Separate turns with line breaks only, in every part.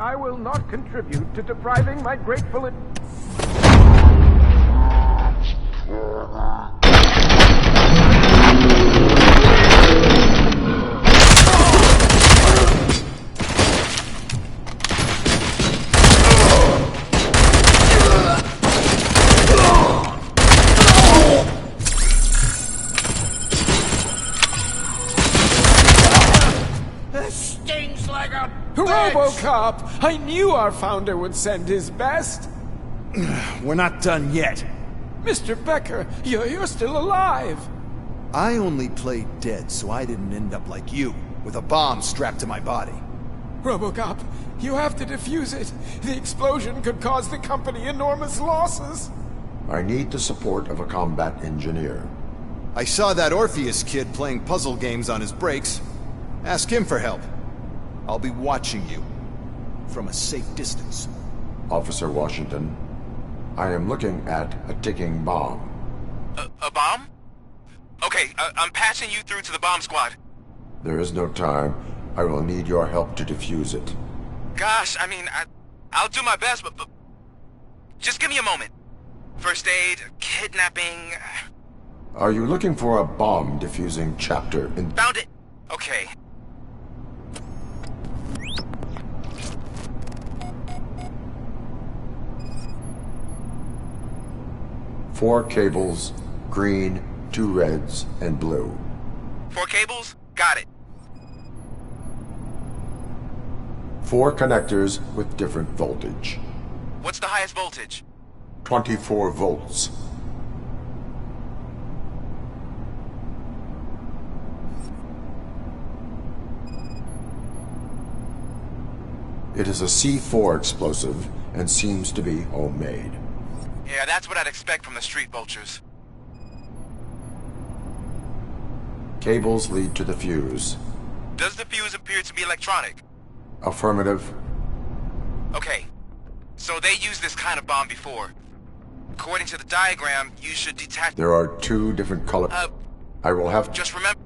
I will not contribute to depriving my grateful...
Stings like a
Robocop! I knew our founder would send his best!
We're not done yet.
Mr. Becker, you're still alive!
I only played dead so I didn't end up like you, with a bomb strapped to my body.
Robocop, you have to defuse it. The explosion could cause the company enormous losses.
I need the support of a combat engineer.
I saw that Orpheus kid playing puzzle games on his breaks. Ask him for help. I'll be watching you. From a safe distance.
Officer Washington, I am looking at a ticking bomb.
A bomb? Okay, I'm passing you through to the bomb squad.
There is no time. I will need your help to defuse it.
Gosh, I mean, I'll do my best, but just give me a moment. First aid, kidnapping...
Are you looking for a bomb defusing chapter in...
Found it! Okay.
Four cables, green, 2 reds, and blue.
4 cables? Got it.
4 connectors with different voltage.
What's the highest voltage?
24 volts. It is a C4 explosive and seems to be homemade.
Yeah, that's what I'd expect from the street vultures.
Cables lead to the fuse.
Does the fuse appear to be electronic?
Affirmative.
Okay. So they used this kind of bomb before. According to the diagram, you should detach...
There are 2 different colors. I will have...
Just remember...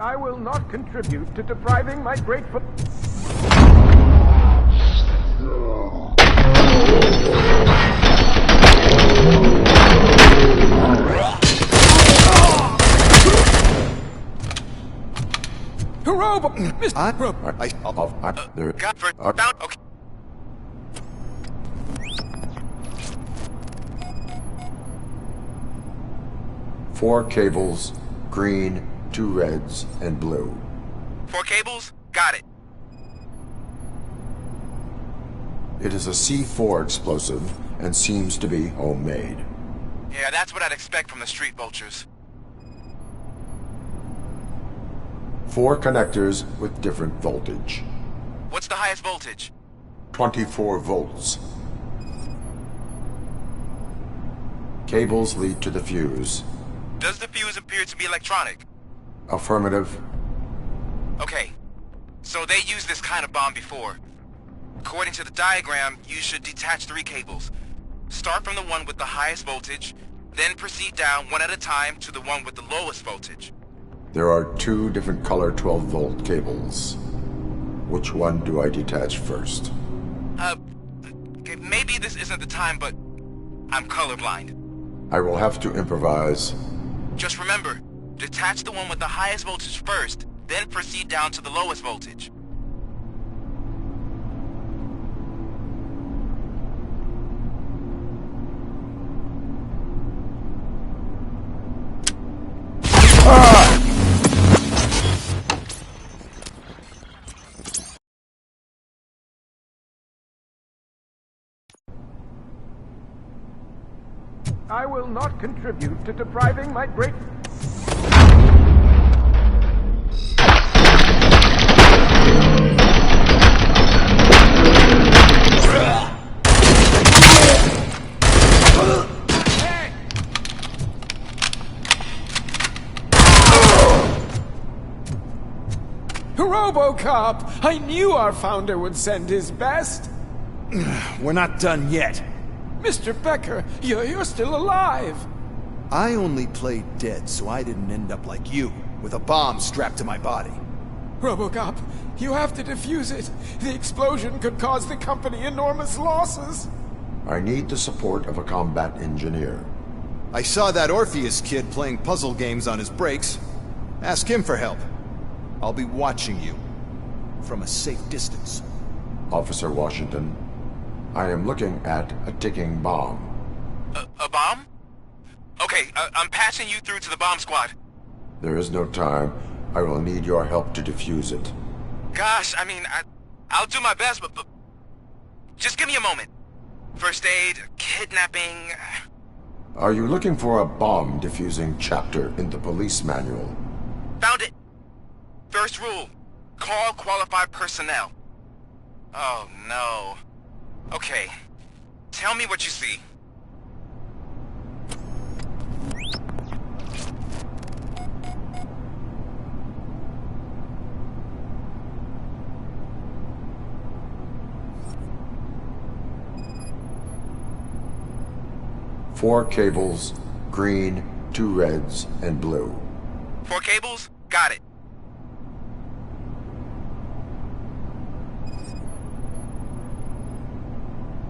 I will not contribute to depriving my grateful...
Okay.
4 cables, green, 2 reds, and blue.
4 cables? Got it.
It is a C4 explosive and seems to be homemade.
Yeah, that's what I'd expect from the street vultures.
4 connectors with different voltage.
What's the highest voltage?
24 volts. Cables lead to the fuse.
Does the fuse appear to be electronic?
Affirmative.
Okay. So they used this kind of bomb before. According to the diagram, you should detach 3 cables. Start from the one with the highest voltage, then proceed down one at a time to the one with the lowest voltage.
There are 2 different color 12-volt cables. Which one do I detach first?
Okay, maybe this isn't the time, but I'm colorblind.
I will have to improvise.
Just remember, detach the one with the highest voltage first, then proceed down to the lowest voltage.
I will not contribute to depriving my great...
Robocop! I knew our founder would send his best!
We're not done yet.
Mr. Becker, you're still alive!
I only played dead so I didn't end up like you, with a bomb strapped to my body.
Robocop, you have to defuse it. The explosion could cause the company enormous losses.
I need the support of a combat engineer.
I saw that Orpheus kid playing puzzle games on his breaks. Ask him for help. I'll be watching you from a safe distance.
Officer Washington, I am looking at a ticking bomb.
A bomb? Okay, I'm passing you through to the bomb squad.
There is no time. I will need your help to defuse it.
Gosh, I mean, I'll do my best, but just give me a moment. First aid, kidnapping...
Are you looking for a bomb defusing chapter in the police manual?
Found it. First rule, call qualified personnel. Oh, no. Okay, tell me what you see.
Four cables, green, 2 reds, and blue.
4 cables? Got it.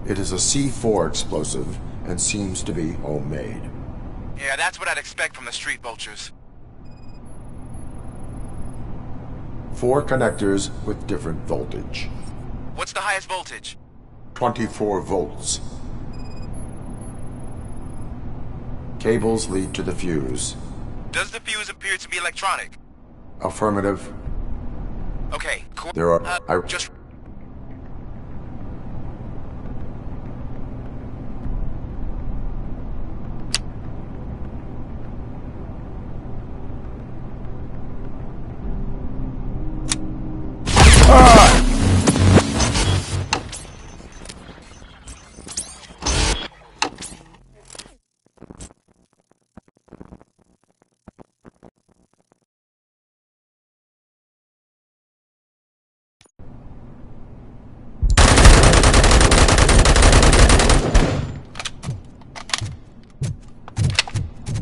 It is a C4 explosive and seems to be homemade.
Yeah, that's what I'd expect from the street vultures.
4 connectors with different voltage.
What's the highest voltage?
24 volts. Cables lead to the fuse.
Does the fuse appear to be electronic?
Affirmative.
Okay, cool.
There are...
just...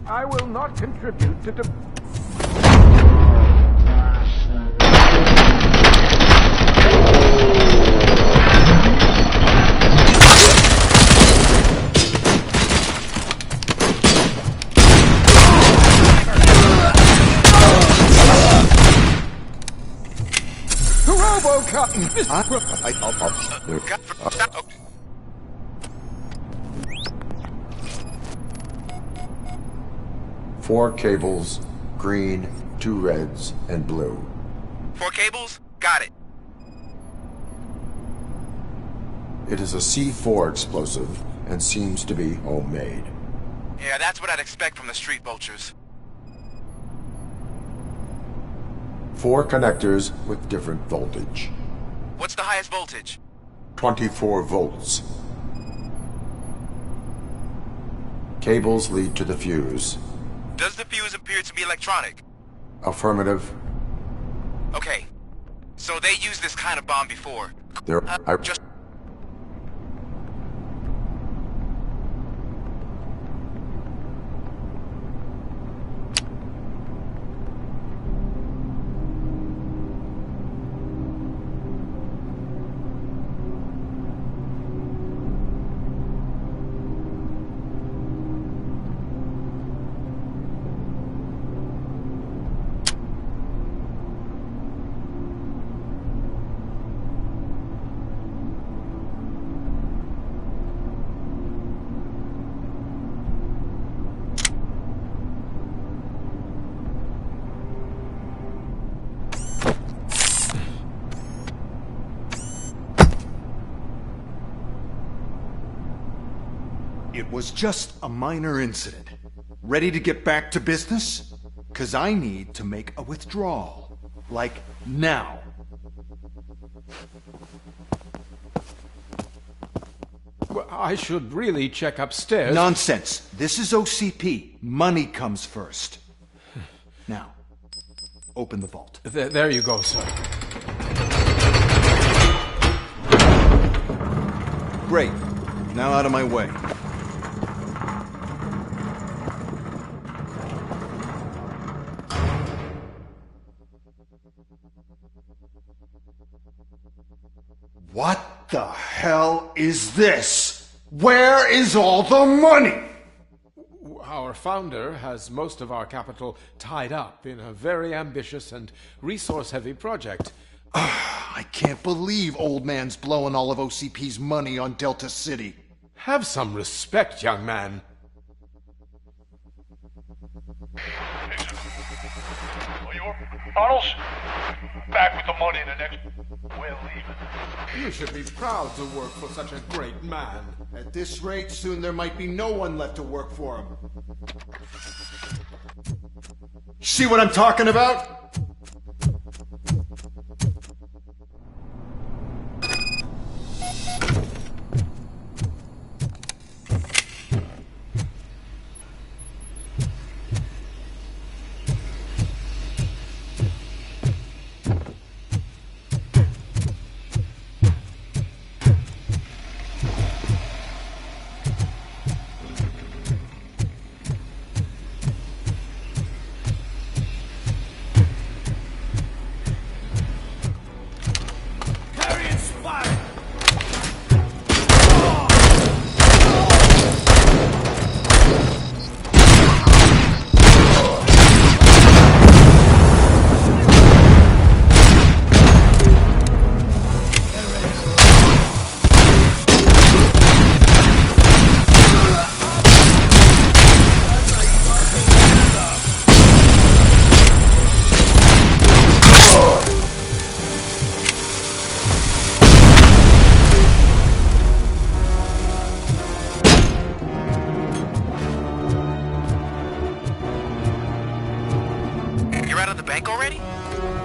I will not contribute to
Robocop!
Four cables, green, 2 reds, and blue.
4 cables? Got it.
It is a C4 explosive and seems to be homemade.
Yeah, that's what I'd expect from the street vultures.
4 connectors with different voltage.
What's the highest voltage?
24 volts. Cables lead to the fuse.
Does the fuse appear to be electronic?
Affirmative.
Okay, so they used this kind of bomb before.
There are...
Just...
It was just a minor incident. Ready to get back to business? 'Cause I need to make a withdrawal. Like, now.
Well, I should really check upstairs.
Nonsense. This is OCP. Money comes first. Now, open the vault.
There you go, sir.
Great. Now out of my way.
What the hell is this? Where is all the money?
Our founder has most of our capital tied up in a very ambitious and resource-heavy project.
I can't believe old man's blowing all of OCP's money on Delta City.
Have some respect, young man.
Arnold's back with the money in the next... We're leaving.
You should be proud to work for such a great man.
At this rate, soon there might be no one left to work for him. See what I'm talking about?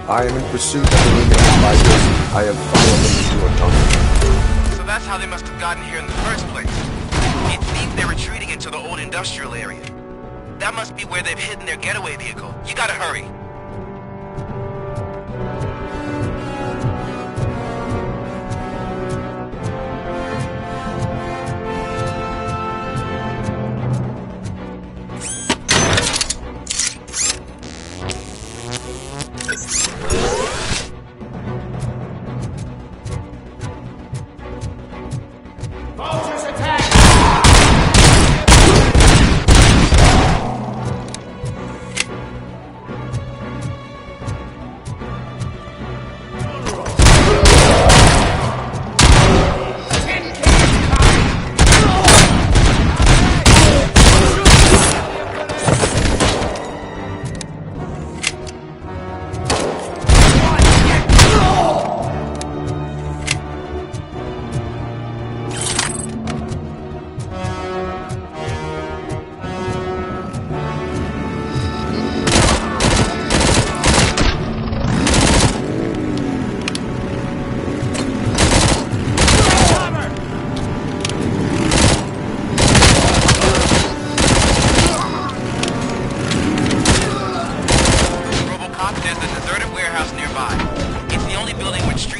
I am in pursuit of the remaining fighters. I have followed them to a tunnel.
So that's how they must have gotten here in the first place. It seems they're retreating into the old industrial area. That must be where they've hidden their getaway vehicle. You gotta hurry.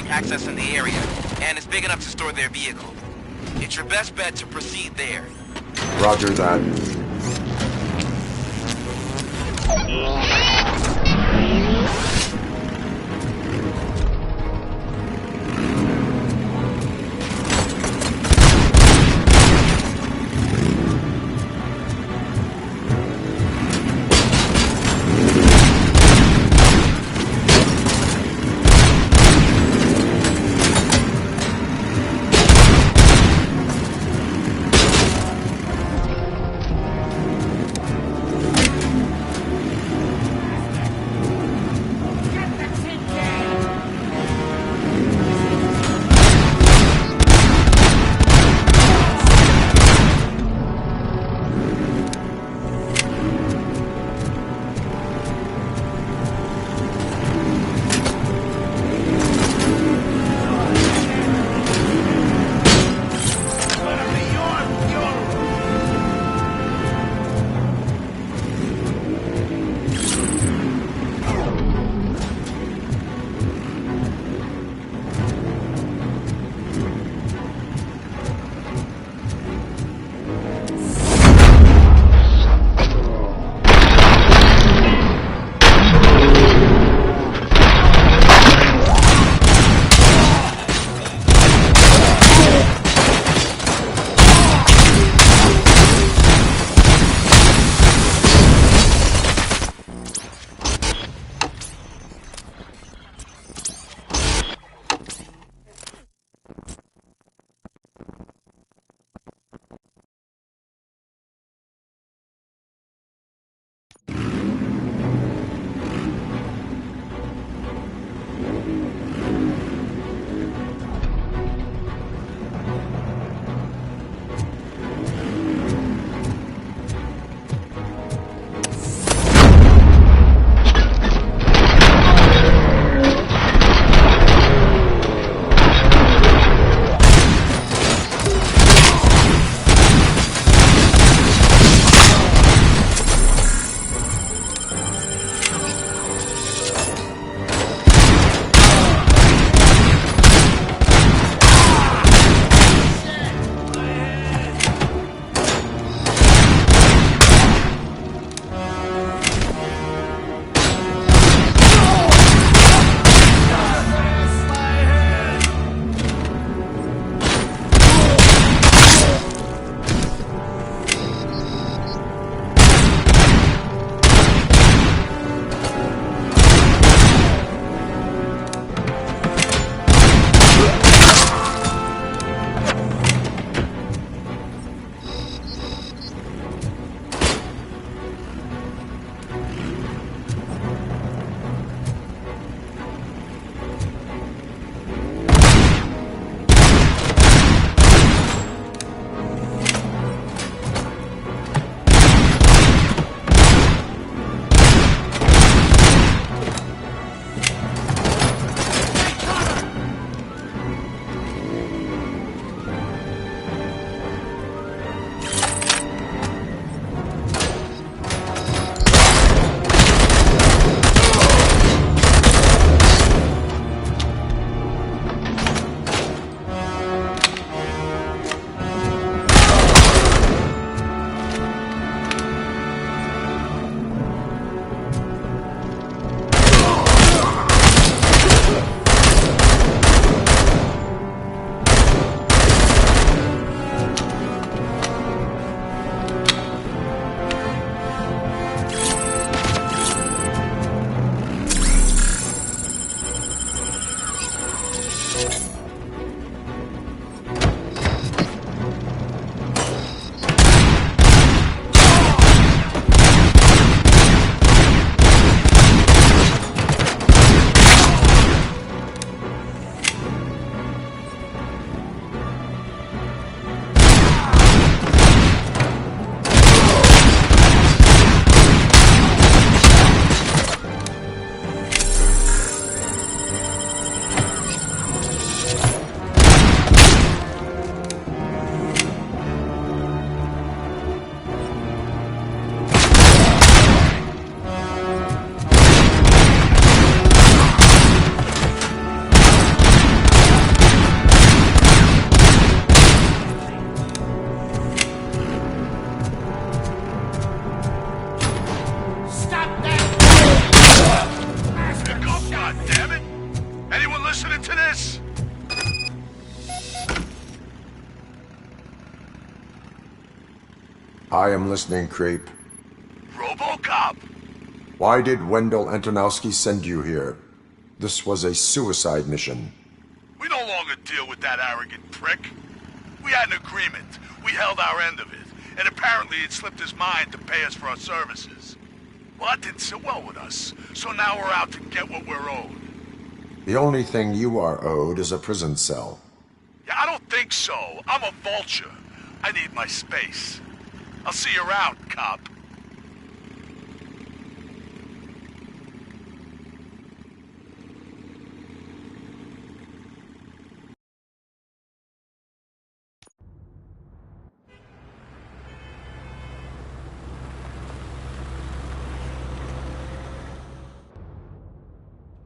Access in the area, and it's big enough to store their vehicle. It's your best bet to proceed there.
Roger that. I am listening, Creep.
Robocop!
Why did Wendell Antonowski send you here? This was a suicide mission.
We no longer deal with that arrogant prick. We had an agreement. We held our end of it. And apparently it slipped his mind to pay us for our services. Well, that didn't sit well with us. So now we're out to get what we're owed.
The only thing you are owed is a prison cell.
Yeah, I don't think so. I'm a vulture. I need my space. I'll see you around, cop.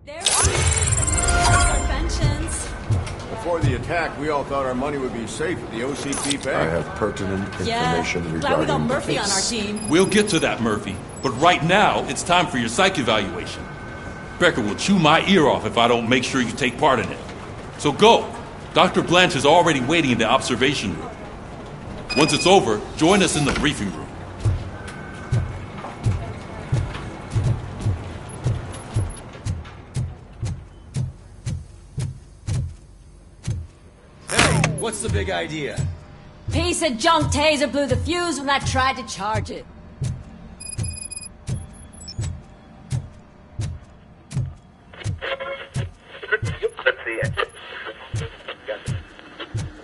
There it is! Conventions.
Before the attack, we all thought our money would be safe at the OCP bank.
I have pertinent information
Yeah, glad we got
regarding the
Murphy on our
case.
team.
We'll get to that, Murphy. But right now, it's time for your psych evaluation. Becker will chew my ear off if I don't make sure you take part in it. So go. Dr. Blanche is already waiting in the observation room. Once it's over, join us in the briefing room.
What's the big idea?
Piece of junk taser blew the fuse when I tried to charge it.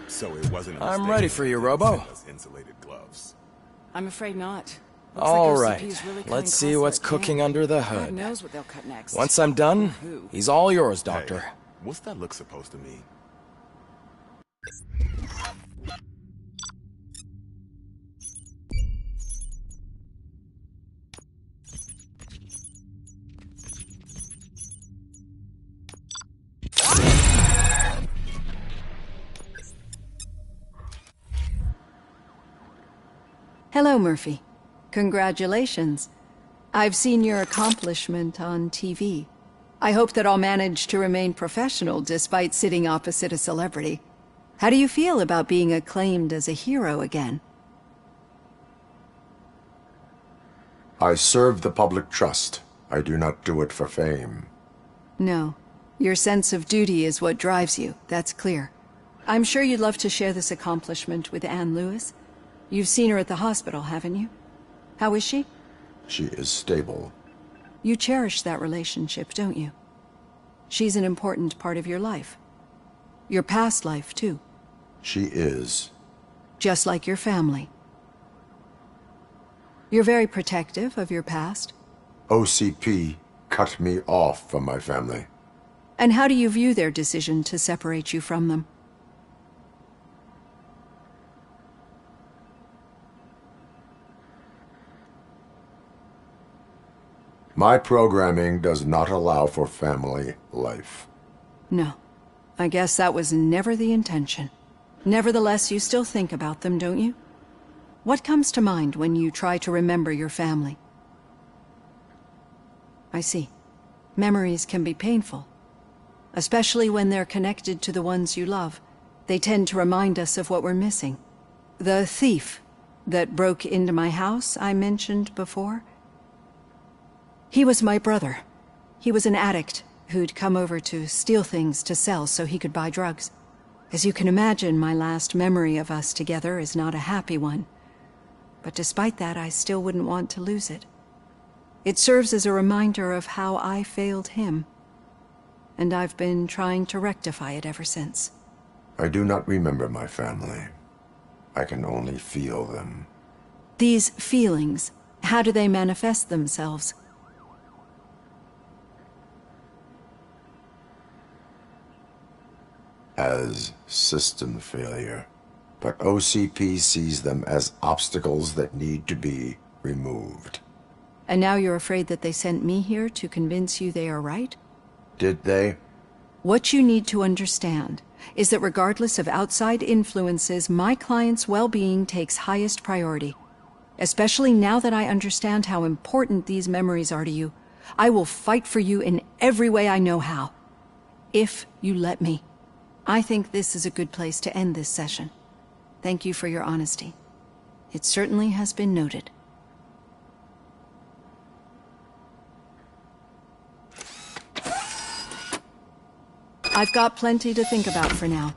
So it wasn't a
I'm
mistake
ready for you,
to
Robo.
send us insulated gloves.
I'm afraid not.
All
Looks like
right,
OCP is really cutting
let's see
costs
what's
like
cooking
can.
under the
God
hood.
knows what they'll cut next.
Once I'm done,
Who?
he's all yours, Doctor.
Hey, what's that look supposed to mean?
Hello, Murphy. Congratulations. I've seen your accomplishment on TV. I hope that I'll manage to remain professional despite sitting opposite a celebrity. How do you feel about being acclaimed as a hero again?
I serve the public trust. I do not do it for fame.
No. Your sense of duty is what drives you, that's clear. I'm sure you'd love to share this accomplishment with Anne Lewis. You've seen her at the hospital, haven't you? How is she?
She is stable.
You cherish that relationship, don't you? She's an important part of your life. Your past life, too.
She is.
Just like your family. You're very protective of your past.
OCP cut me off from my family.
And how do you view their decision to separate you from them?
My programming does not allow for family life.
No. I guess that was never the intention. Nevertheless, you still think about them, don't you? What comes to mind when you try to remember your family? I see. Memories can be painful. Especially when they're connected to the ones you love. They tend to remind us of what we're missing. The thief that broke into my house I mentioned before? He was my brother. He was an addict who'd come over to steal things to sell so he could buy drugs. As you can imagine, my last memory of us together is not a happy one. But despite that, I still wouldn't want to lose it. It serves as a reminder of how I failed him. And I've been trying to rectify it ever since.
I do not remember my family. I can only feel them.
These feelings, how do they manifest themselves?
As system failure. But OCP sees them as obstacles that need to be removed.
And now you're afraid that they sent me here to convince you they are right?
Did they?
What you need to understand is that regardless of outside influences, my client's well-being takes highest priority. Especially now that I understand how important these memories are to you, I will fight for you in every way I know how. If you let me. I think this is a good place to end this session. Thank you for your honesty. It certainly has been noted. I've got plenty to think about for now.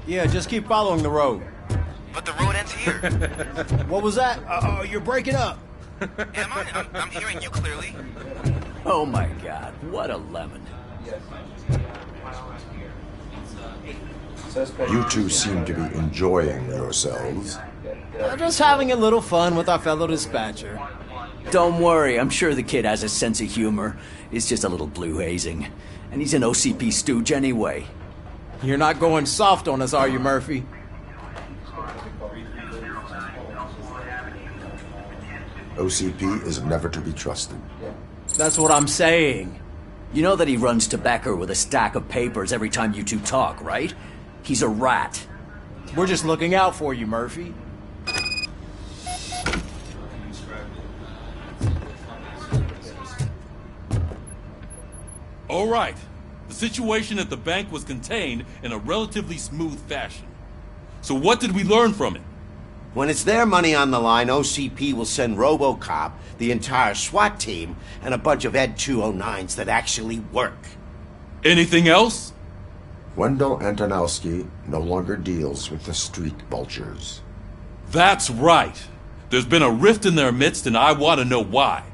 Yeah, just keep following the road.
But the road ends here.
What was that? Uh-oh, you're breaking up.
Am I? I'm hearing you clearly.
Oh my god, what a lemon.
You two seem to be enjoying yourselves.
Just having a little fun with our fellow dispatcher.
Don't worry, I'm sure the kid has a sense of humor. It's just a little blue hazing. And he's an OCP stooge anyway.
You're not going soft on us, are you, Murphy?
OCP is never to be trusted.
That's what I'm saying.
You know that he runs tobacco with a stack of papers every time you two talk, right? He's a rat.
We're just looking out for you, Murphy.
All right. The situation at the bank was contained in a relatively smooth fashion. So what did we learn from it?
When it's their money on the line, OCP will send Robocop, the entire SWAT team, and a bunch of Ed 209s that actually work.
Anything else?
Wendell Antonowski no longer deals with the street vultures.
That's right. There's been a rift in their midst, and I want to know why.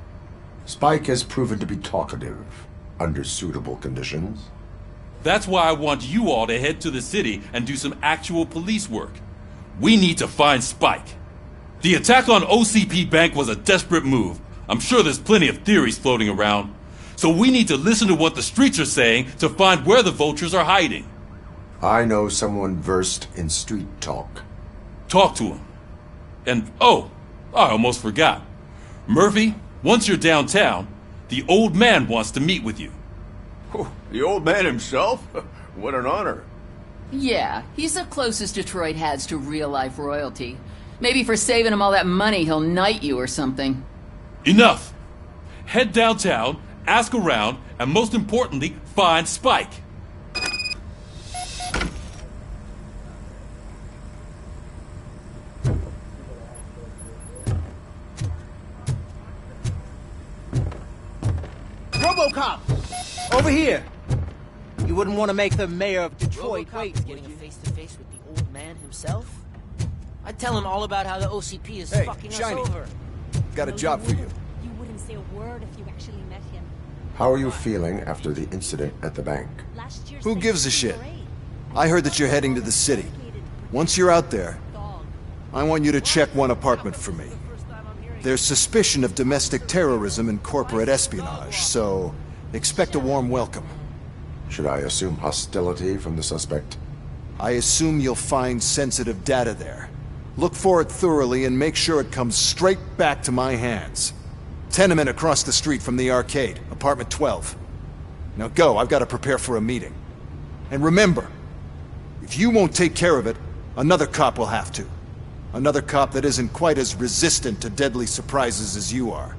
Spike has proven to be talkative under suitable conditions.
That's why I want you all to head to the city and do some actual police work. We need to find Spike. The attack on OCP Bank was a desperate move. I'm sure there's plenty of theories floating around. So we need to listen to what the streets are saying to find where the vultures are hiding.
I know someone versed in street talk.
Talk to him. And, oh, I almost forgot. Murphy, once you're downtown, the old man wants to meet with you.
Oh, the old man himself? What an honor.
Yeah, he's the closest Detroit has to real-life royalty. Maybe for saving him all that money, he'll knight you or something.
Enough! Head downtown, ask around, and most importantly, find Spike.
Robocop! Over here! You wouldn't want to make the mayor of Detroit wait,
getting a face-to-face with the old man himself? I'd tell him all about how the OCP is fucking
Shiny.
us over.
Got a job for you.
You wouldn't say a word if you actually met him.
How are you feeling after the incident at the bank?
Who gives a shit? I heard that you're heading to the city. Once you're out there, I want you to check one apartment for me. There's suspicion of domestic terrorism and corporate espionage, so expect a warm welcome.
Should I assume hostility from the suspect?
I assume you'll find sensitive data there. Look for it thoroughly and make sure it comes straight back to my hands. Tenement across the street from the arcade, apartment 12. Now go, I've got to prepare for a meeting. And remember, if you won't take care of it, another cop will have to. Another cop that isn't quite as resistant to deadly surprises as you are.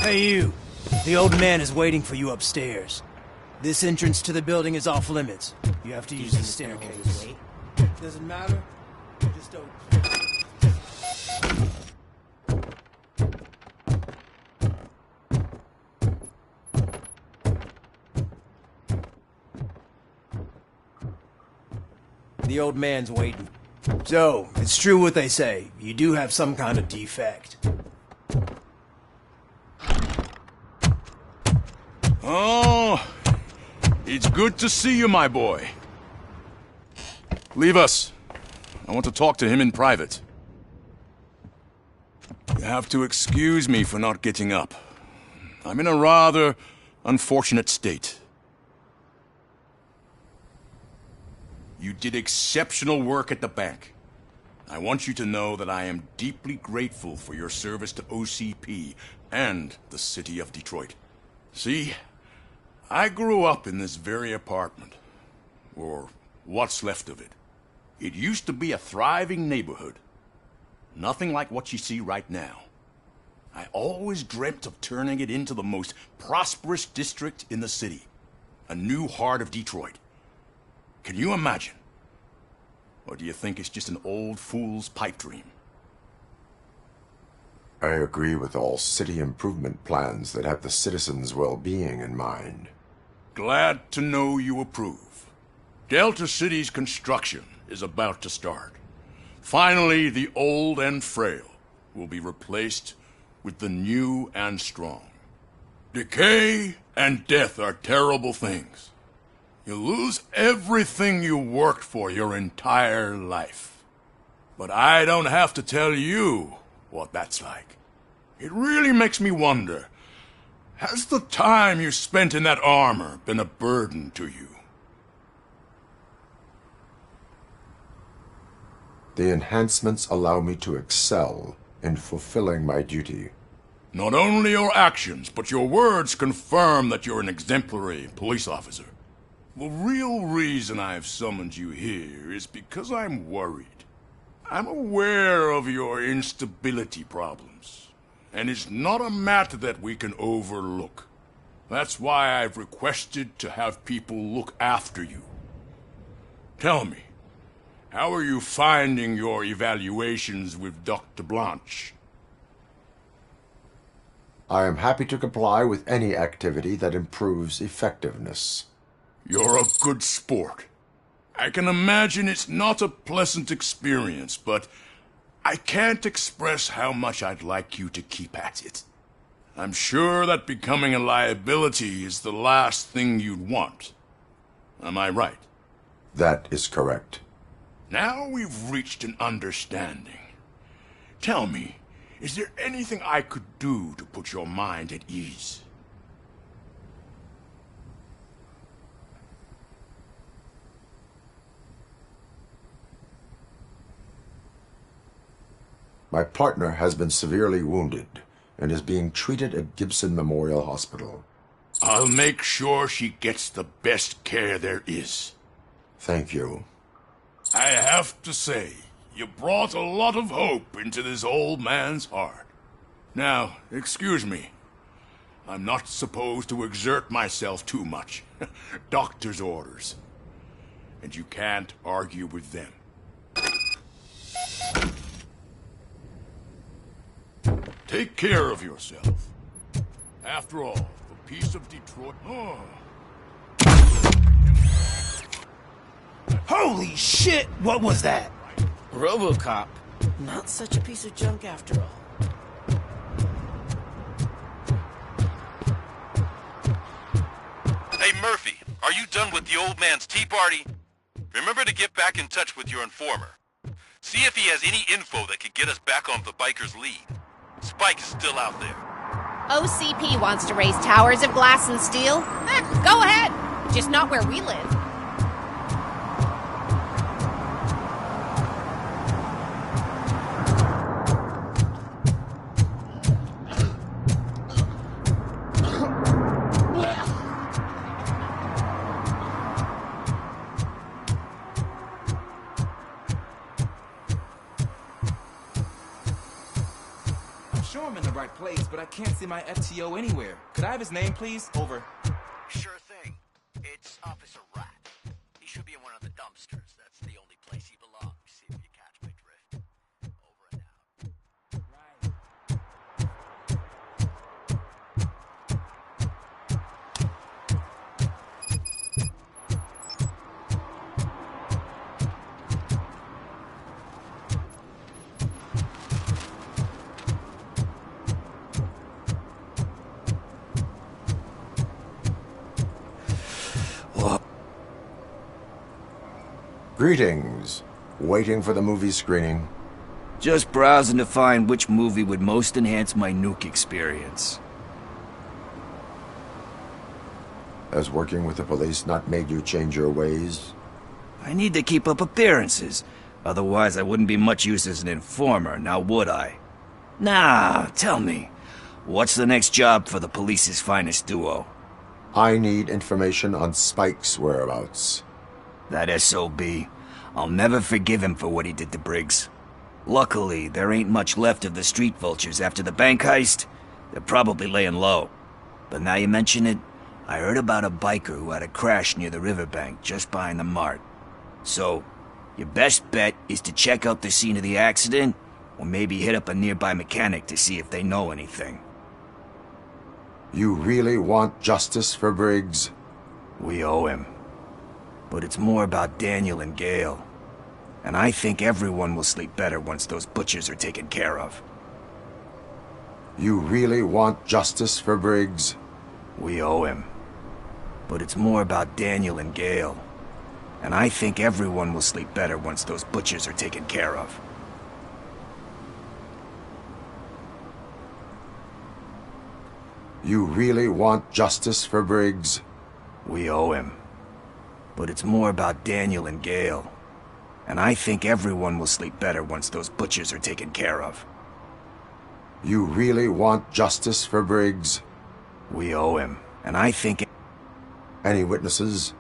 Hey, you. The old man is waiting for you upstairs. This entrance to the building is off limits. You have to use the staircase. Doesn't matter. Just don't. The old man's waiting. So, it's true what they say. You do have some kind of defect.
Oh, it's good to see you, my boy. Leave us. I want to talk to him in private. You have to excuse me for not getting up. I'm in a rather unfortunate state. You did exceptional work at the bank. I want you to know that I am deeply grateful for your service to OCP and the city of Detroit. See, I grew up in this very apartment, or what's left of it. It used to be a thriving neighborhood. Nothing like what you see right now. I always dreamt of turning it into the most prosperous district in the city. A new heart of Detroit. Can you imagine? Or do you think it's just an old fool's pipe dream?
I agree with all city improvement plans that have the citizens' well-being in mind.
Glad to know you approve. Delta City's construction is about to start. Finally, the old and frail will be replaced with the new and strong. Decay and death are terrible things. You lose everything you worked for your entire life. But I don't have to tell you what that's like. It really makes me wonder, has the time you spent in that armor been a burden to you?
The enhancements allow me to excel in fulfilling my duty.
Not only your actions, but your words confirm that you're an exemplary police officer. The real reason I've summoned you here is because I'm worried. I'm aware of your instability problems, and it's not a matter that we can overlook. That's why I've requested to have people look after you. Tell me, how are you finding your evaluations with Dr. Blanche?
I am happy to comply with any activity that improves effectiveness.
You're a good sport. I can imagine it's not a pleasant experience, but I can't express how much I'd like you to keep at it. I'm sure that becoming a liability is the last thing you'd want. Am I right?
That is correct.
Now we've reached an understanding. Tell me, is there anything I could do to put your mind at ease?
My partner has been severely wounded and is being treated at Gibson Memorial Hospital.
I'll make sure she gets the best care there is.
Thank you.
I have to say, you brought a lot of hope into this old man's heart. Now, excuse me. I'm not supposed to exert myself too much. Doctor's orders. And you can't argue with them. Take care of yourself. After all, the peace of Detroit... Oh.
Holy shit! What was that?
Robocop. Not such a piece of junk after all.
Hey, Murphy, are you done with the old man's tea party? Remember to get back in touch with your informer. See if he has any info that could get us back on the biker's lead. Spike is still out there.
OCP wants to raise towers of glass and steel? Go ahead. Just not where we live.
sure I'm in the right place, but I can't see my FTO anywhere. Could I have his name, please? Over.
Sure thing. It's Officer Rat. He should be in one of the dumpsters. That's the only place he belongs. See if you catch my drift. Over and out.
Greetings. Waiting for the movie screening?
Just browsing to find which movie would most enhance my nuke experience.
Has working with the police not made you change your ways?
I need to keep up appearances. Otherwise, I wouldn't be much use as an informer, now would I? Nah, tell me. What's the next job for the police's finest duo?
I need information on Spike's whereabouts.
That SOB. I'll never forgive him for what he did to Briggs. Luckily, there ain't much left of the street vultures after the bank heist. They're probably laying low. But now you mention it, I heard about a biker who had a crash near the riverbank just behind the mart. So, your best bet is to check out the scene of the accident, or maybe hit up a nearby mechanic to see if they know anything.
You really want justice for Briggs?
We owe him. But it's more about Daniel and Gale. And I think everyone will sleep better once those butchers are taken care of.
You really want justice for Briggs?
We owe him. But it's more about Daniel and Gale. And I think everyone will sleep better once those butchers are taken care of.
You really want justice for Briggs?
We owe him. But it's more about Daniel and Gale. And I think everyone will sleep better once those butchers are taken care of.
You really want justice for Briggs?
We owe him. And I think...
Any witnesses?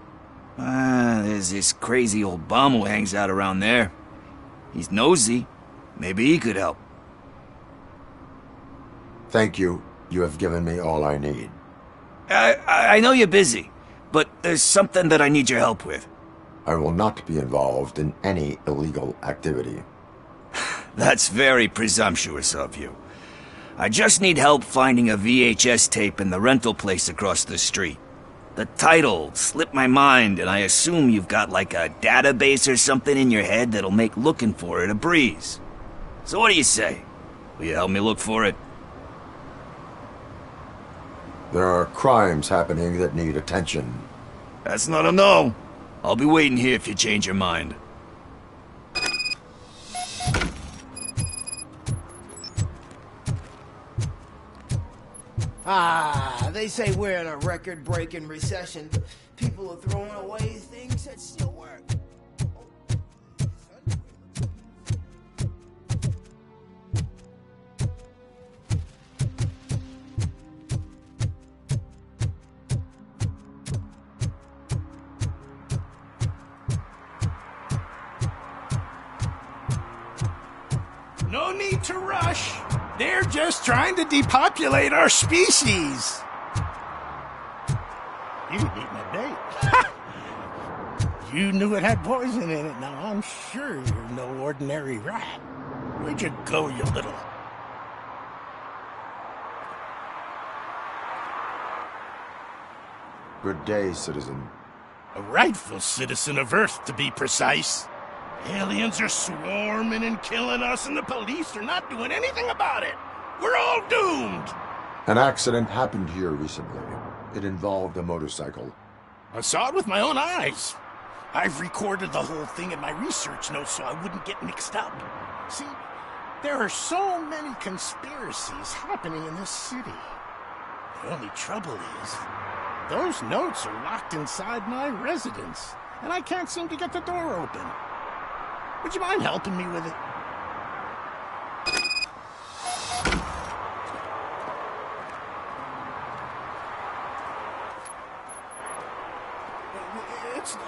There's this crazy old bum who hangs out around there. He's nosy. Maybe he could help.
Thank you. You have given me all I need.
I know you're busy, but there's something that I need your help with.
I will not be involved in any illegal activity.
That's very presumptuous of you. I just need help finding a VHS tape in the rental place across the street. The title slipped my mind, and I assume you've got like a database or something in your head that'll make looking for it a breeze. So what do you say? Will you help me look for it?
There are crimes happening that need attention.
That's not a no. I'll be waiting here if you change your mind.
They say we're in a record-breaking recession. People are throwing away things that still work.
No need to rush. They're just trying to depopulate our species. You didn't eat my bait. You knew it had poison in it. Now I'm sure you're no ordinary rat. Where'd you go, you little...
Good day, citizen.
A rightful citizen of Earth, to be precise. Aliens are swarming and killing us, and the police are not doing anything about it. We're all doomed.
An accident happened here recently. It involved a motorcycle.
I saw it with my own eyes. I've recorded the whole thing in my research notes so I wouldn't get mixed up. See, there are so many conspiracies happening in this city. The only trouble is, those notes are locked inside my residence, and I can't seem to get the door open. Would you mind helping me with it?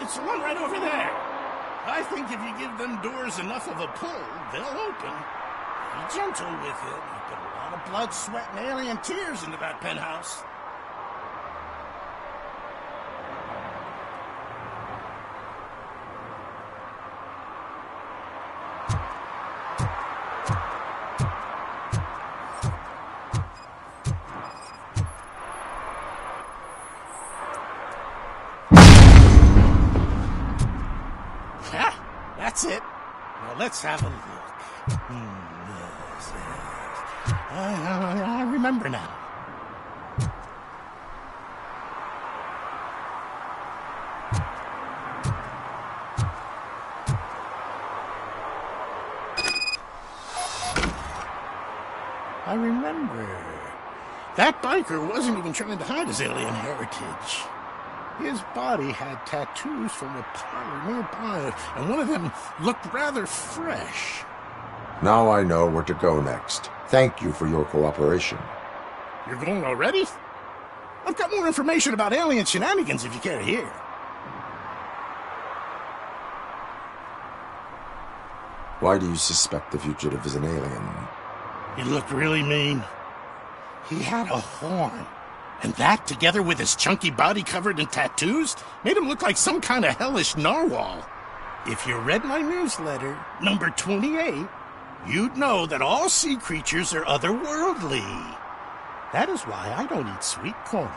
It's the one right over there. I think if you give them doors enough of a pull, they'll open. Be gentle with it. You put a lot of blood, sweat, and alien tears into that penthouse. That's it. Now let's have a look. Yes, yes. I remember now. I remember. That biker wasn't even trying to hide his alien heritage. His body had tattoos from a parlor nearby, and one of them looked rather fresh.
Now I know where to go next. Thank you for your cooperation.
You're going already? I've got more information about alien shenanigans if you care to hear.
Why do you suspect the fugitive is an alien?
He looked really mean. He had a horn. And that, together with his chunky body covered in tattoos, made him look like some kind of hellish narwhal. If you read my newsletter, number 28, you'd know that all sea creatures are otherworldly. That is why I don't eat sweet corn.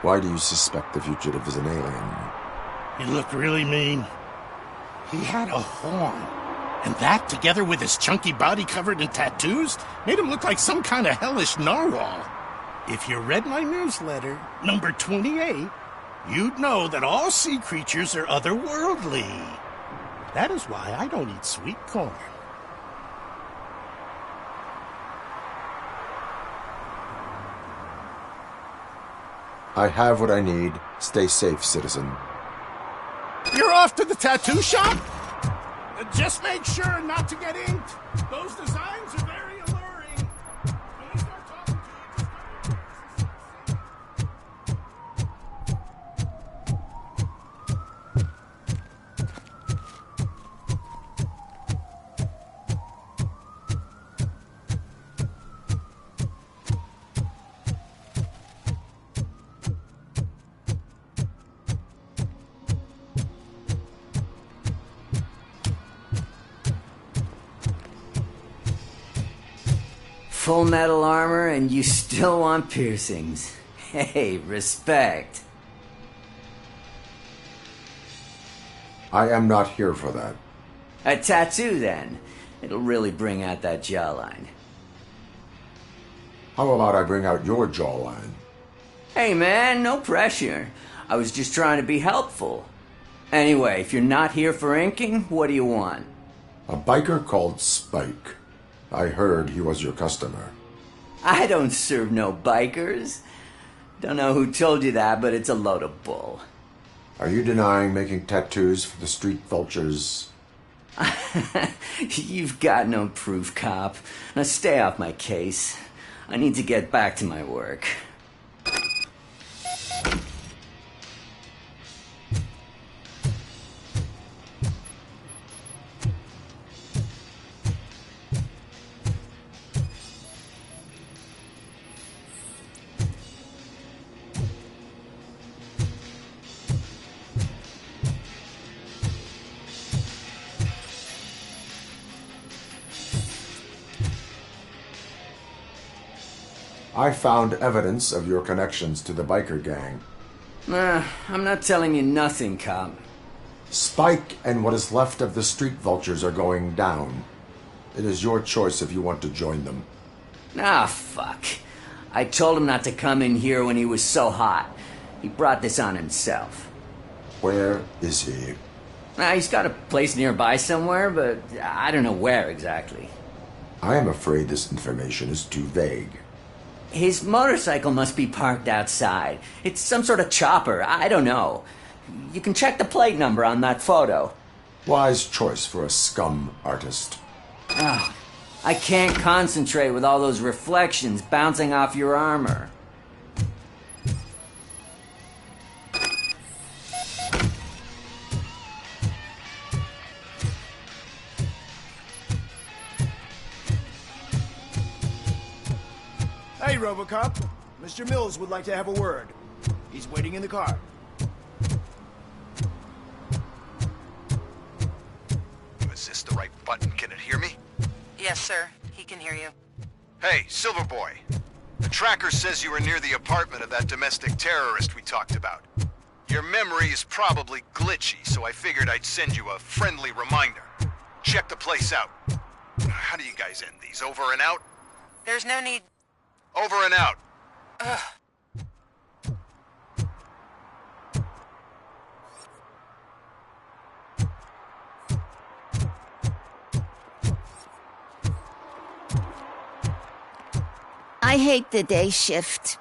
Why do you suspect the fugitive is an alien?
He looked really mean. He had a horn. And that, together with his chunky body covered in tattoos, made him look like some kind of hellish narwhal. If you read my newsletter, number 28, you'd know that all sea creatures are otherworldly. That is why I don't eat sweet corn.
I have what I need. Stay safe, citizen.
You're off to the tattoo shop? Just make sure not to get inked. Those designs are very alluring. When I start talking to
Full metal armor and you still want piercings. Hey, respect.
I am not here for that.
A tattoo, then. It'll really bring out that jawline.
How about I bring out your jawline?
Hey, man, no pressure. I was just trying to be helpful. Anyway, if you're not here for inking, what do you want?
A biker called Spike. I heard he was your customer.
I don't serve no bikers. Don't know who told you that, but it's a load of bull.
Are you denying making tattoos for the street vultures?
You've got no proof, cop. Now stay off my case. I need to get back to my work.
I found evidence of your connections to the biker gang.
I'm not telling you nothing, cop.
Spike and what is left of the street vultures are going down. It is your choice if you want to join them.
Ah, fuck. I told him not to come in here when he was so hot. He brought this on himself.
Where is he?
He's got a place nearby somewhere, but I don't know where exactly.
I am afraid this information is too vague.
His motorcycle must be parked outside. It's some sort of chopper. I don't know. You can check the plate number on that photo.
Wise choice for a scum artist.
I can't concentrate with all those reflections bouncing off your armor.
Hey, Robocop. Mr. Mills would like to have a word. He's waiting in the car.
Is this the right button? Can it hear me?
Yes, sir. He can hear you.
Hey, Silverboy. The tracker says you were near the apartment of that domestic terrorist we talked about. Your memory is probably glitchy, so I figured I'd send you a friendly reminder. Check the place out. How do you guys end these? Over and out?
There's no need...
Over and out.
Ugh.
I hate the day shift.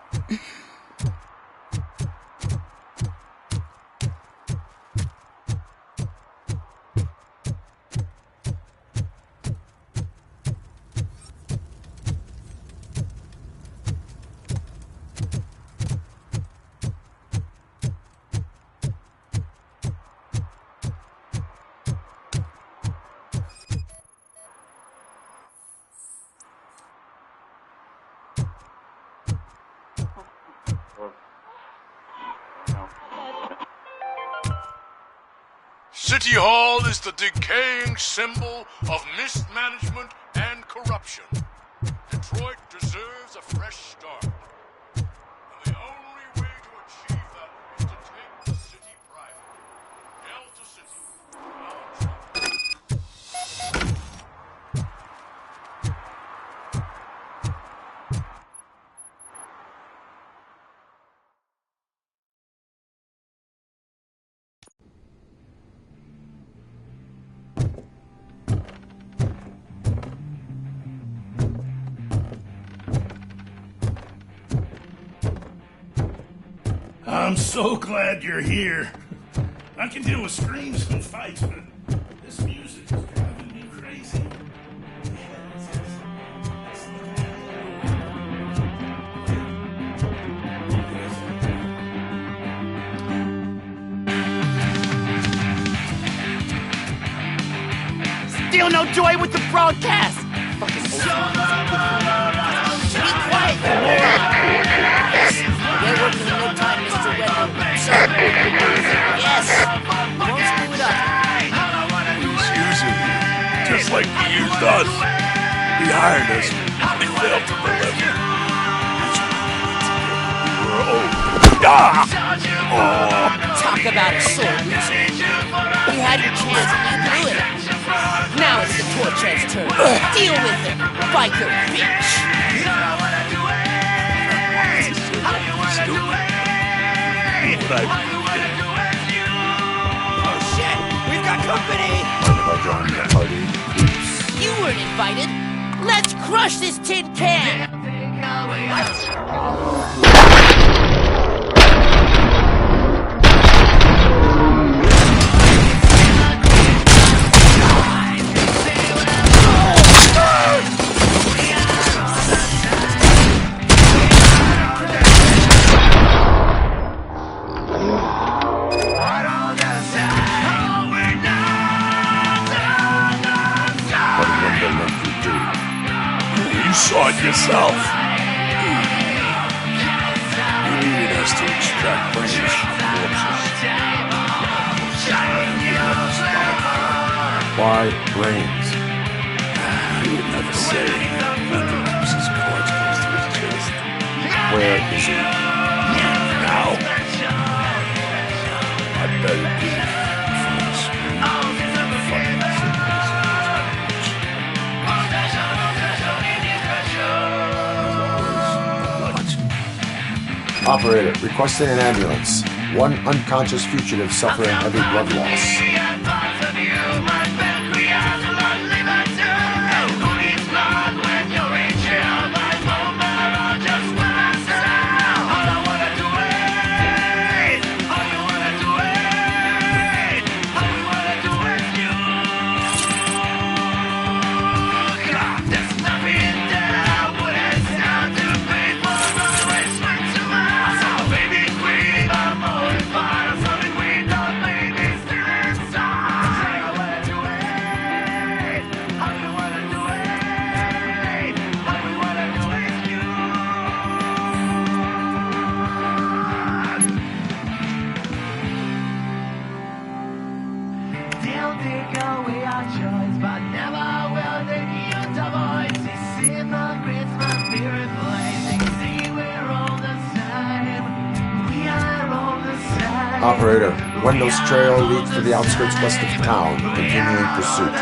City Hall is the decaying symbol of mismanagement and corruption. Detroit deserves a fresh start. And the only way to achieve that is to take the city private. Delta City.
I'm so glad you're here. I can deal with screams and fights, but this music is driving me crazy.
Still no joy with the broadcast! Fucking be quiet, you moron! We're working in no time, Mr. Wendell. Sir. Yes! Don't screw it up.
He's using you, just like he used us. He hired us, and he failed to deliver. We were old. Ah! Oh.
Talk about a sword loser. You had your chance and you blew it. Now it's the Torchhead's turn. Deal with it, biker bitch! Oh shit! We've got company!
Mind if I join the party?
You weren't invited! Let's crush this tin can!
You saw it yourself. You needed us to extract brains from corpses. Why brains? You would never say. Perhaps his corpse goes through his chest. Where is he? Now. I bet it be from the screen.
Operator, requesting an ambulance. One unconscious fugitive suffering heavy blood loss.
Baby queen, I'm on fire, so the queen, don't make me still inside.
Operator, the Windows trail leads to the outskirts west of town, continuing pursuit.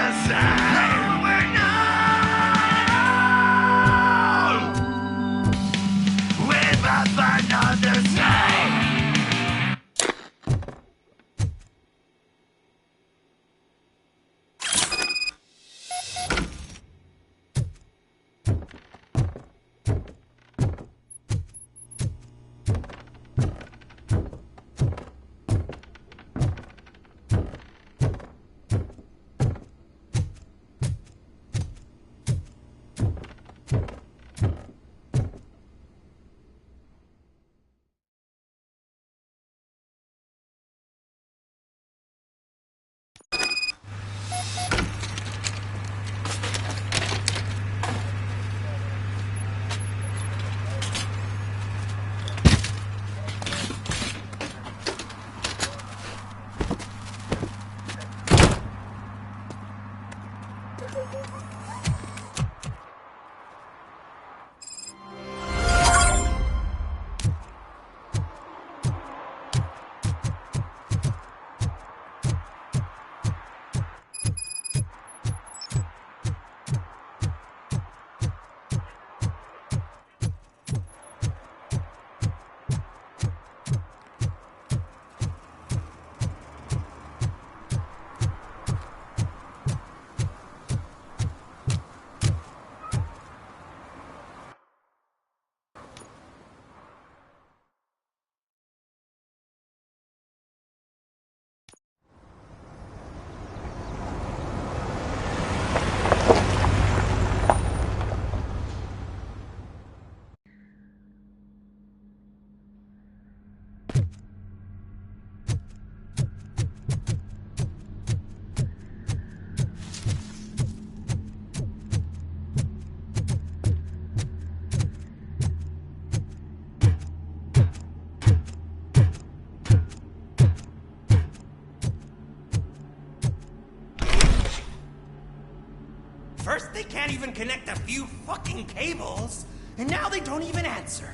First, they can't even connect a few fucking cables, and now they don't even answer.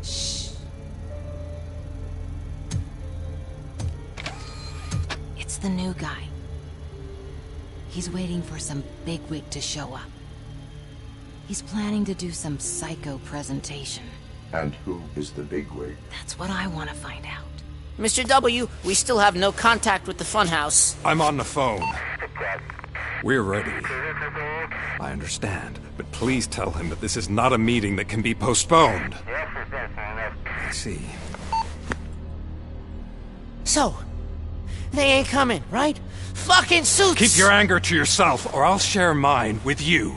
Shh. It's the new guy. He's waiting for some bigwig to show up. He's planning to do some psycho presentation.
And who is the bigwig?
That's what I want to find out.
Mr. W, we still have no contact with the funhouse.
I'm on the phone. We're ready. I understand, but please tell him that this is not a meeting that can be postponed. I see.
So, they ain't coming, right? Fucking suits!
Keep your anger to yourself, or I'll share mine with you.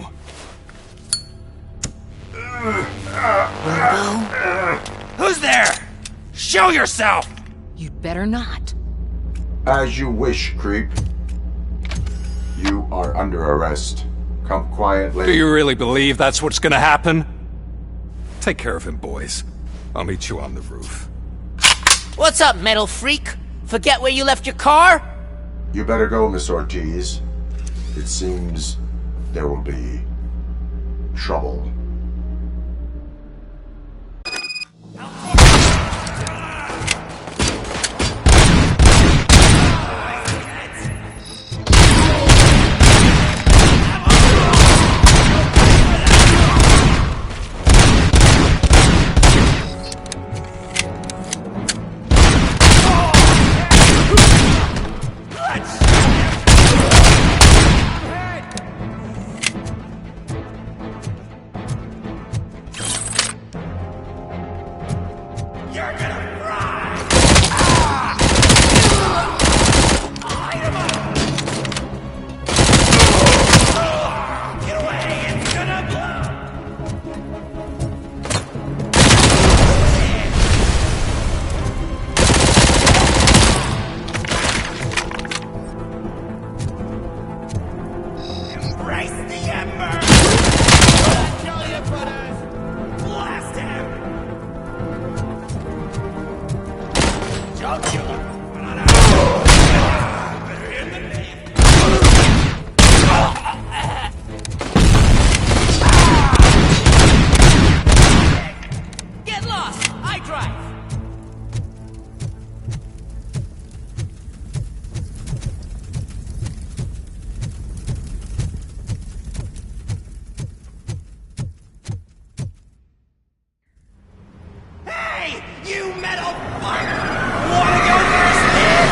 Who's there? Show yourself!
You'd better not.
As you wish, creep. You are under arrest. Come quietly.
Do you really believe that's what's gonna happen? Take care of him, boys. I'll meet you on the roof.
What's up, metal freak? Forget where you left your car?
You better go, Miss Ortiz. It seems there will be trouble.
Dad, oh fuck! Wanna go first, man?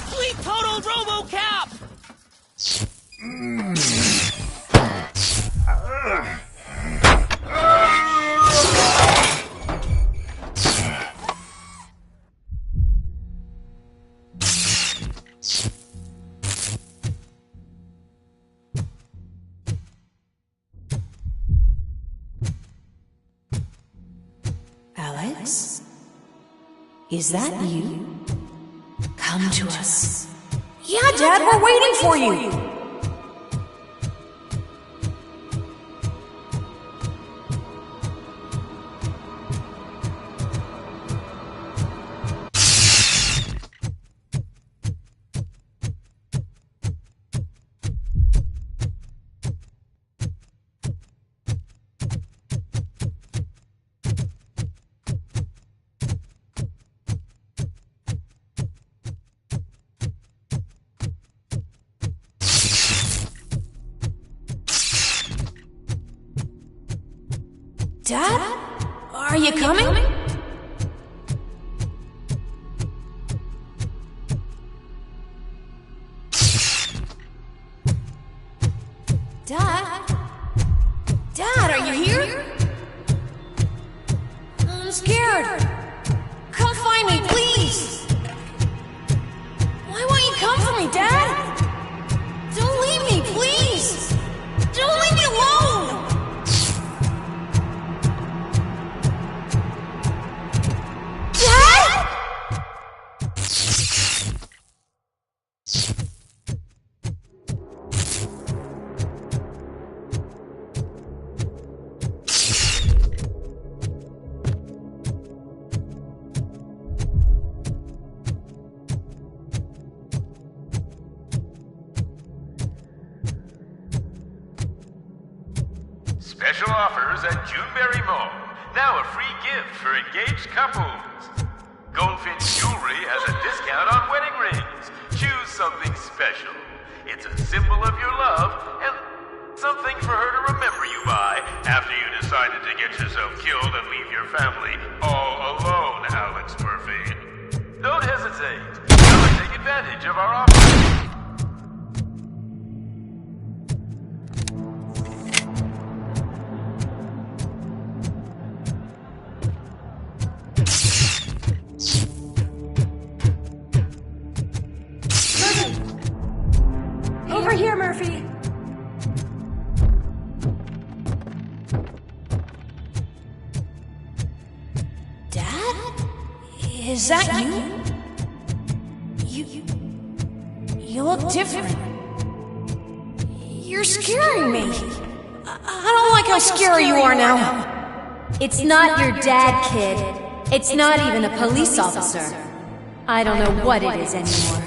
Fleet total Robocop!
Alex? Is that you? Come to us.
Yeah, Dad, we're waiting for you! Dad? Are you coming? Dad? Dad, are you here? I'm scared. Come find me, please. Why won't you come for me, Dad? Don't leave me, please. Don't leave me alone.
Special offers at Juneberry Mall. Now a free gift for engaged couples. Goldfinch Jewelry has a discount on wedding rings. Choose something special. It's a symbol of your love and something for her to remember you by after you decided to get yourself killed and leave your family all alone, Alex Murphy. Don't hesitate. Come and take advantage of our offer.
Over here, Murphy. Dad? Is that you? You look different. You're scaring me. I don't like how scary you are now. It's not your dad, kid. It's not even a police officer. I don't know what it is anymore.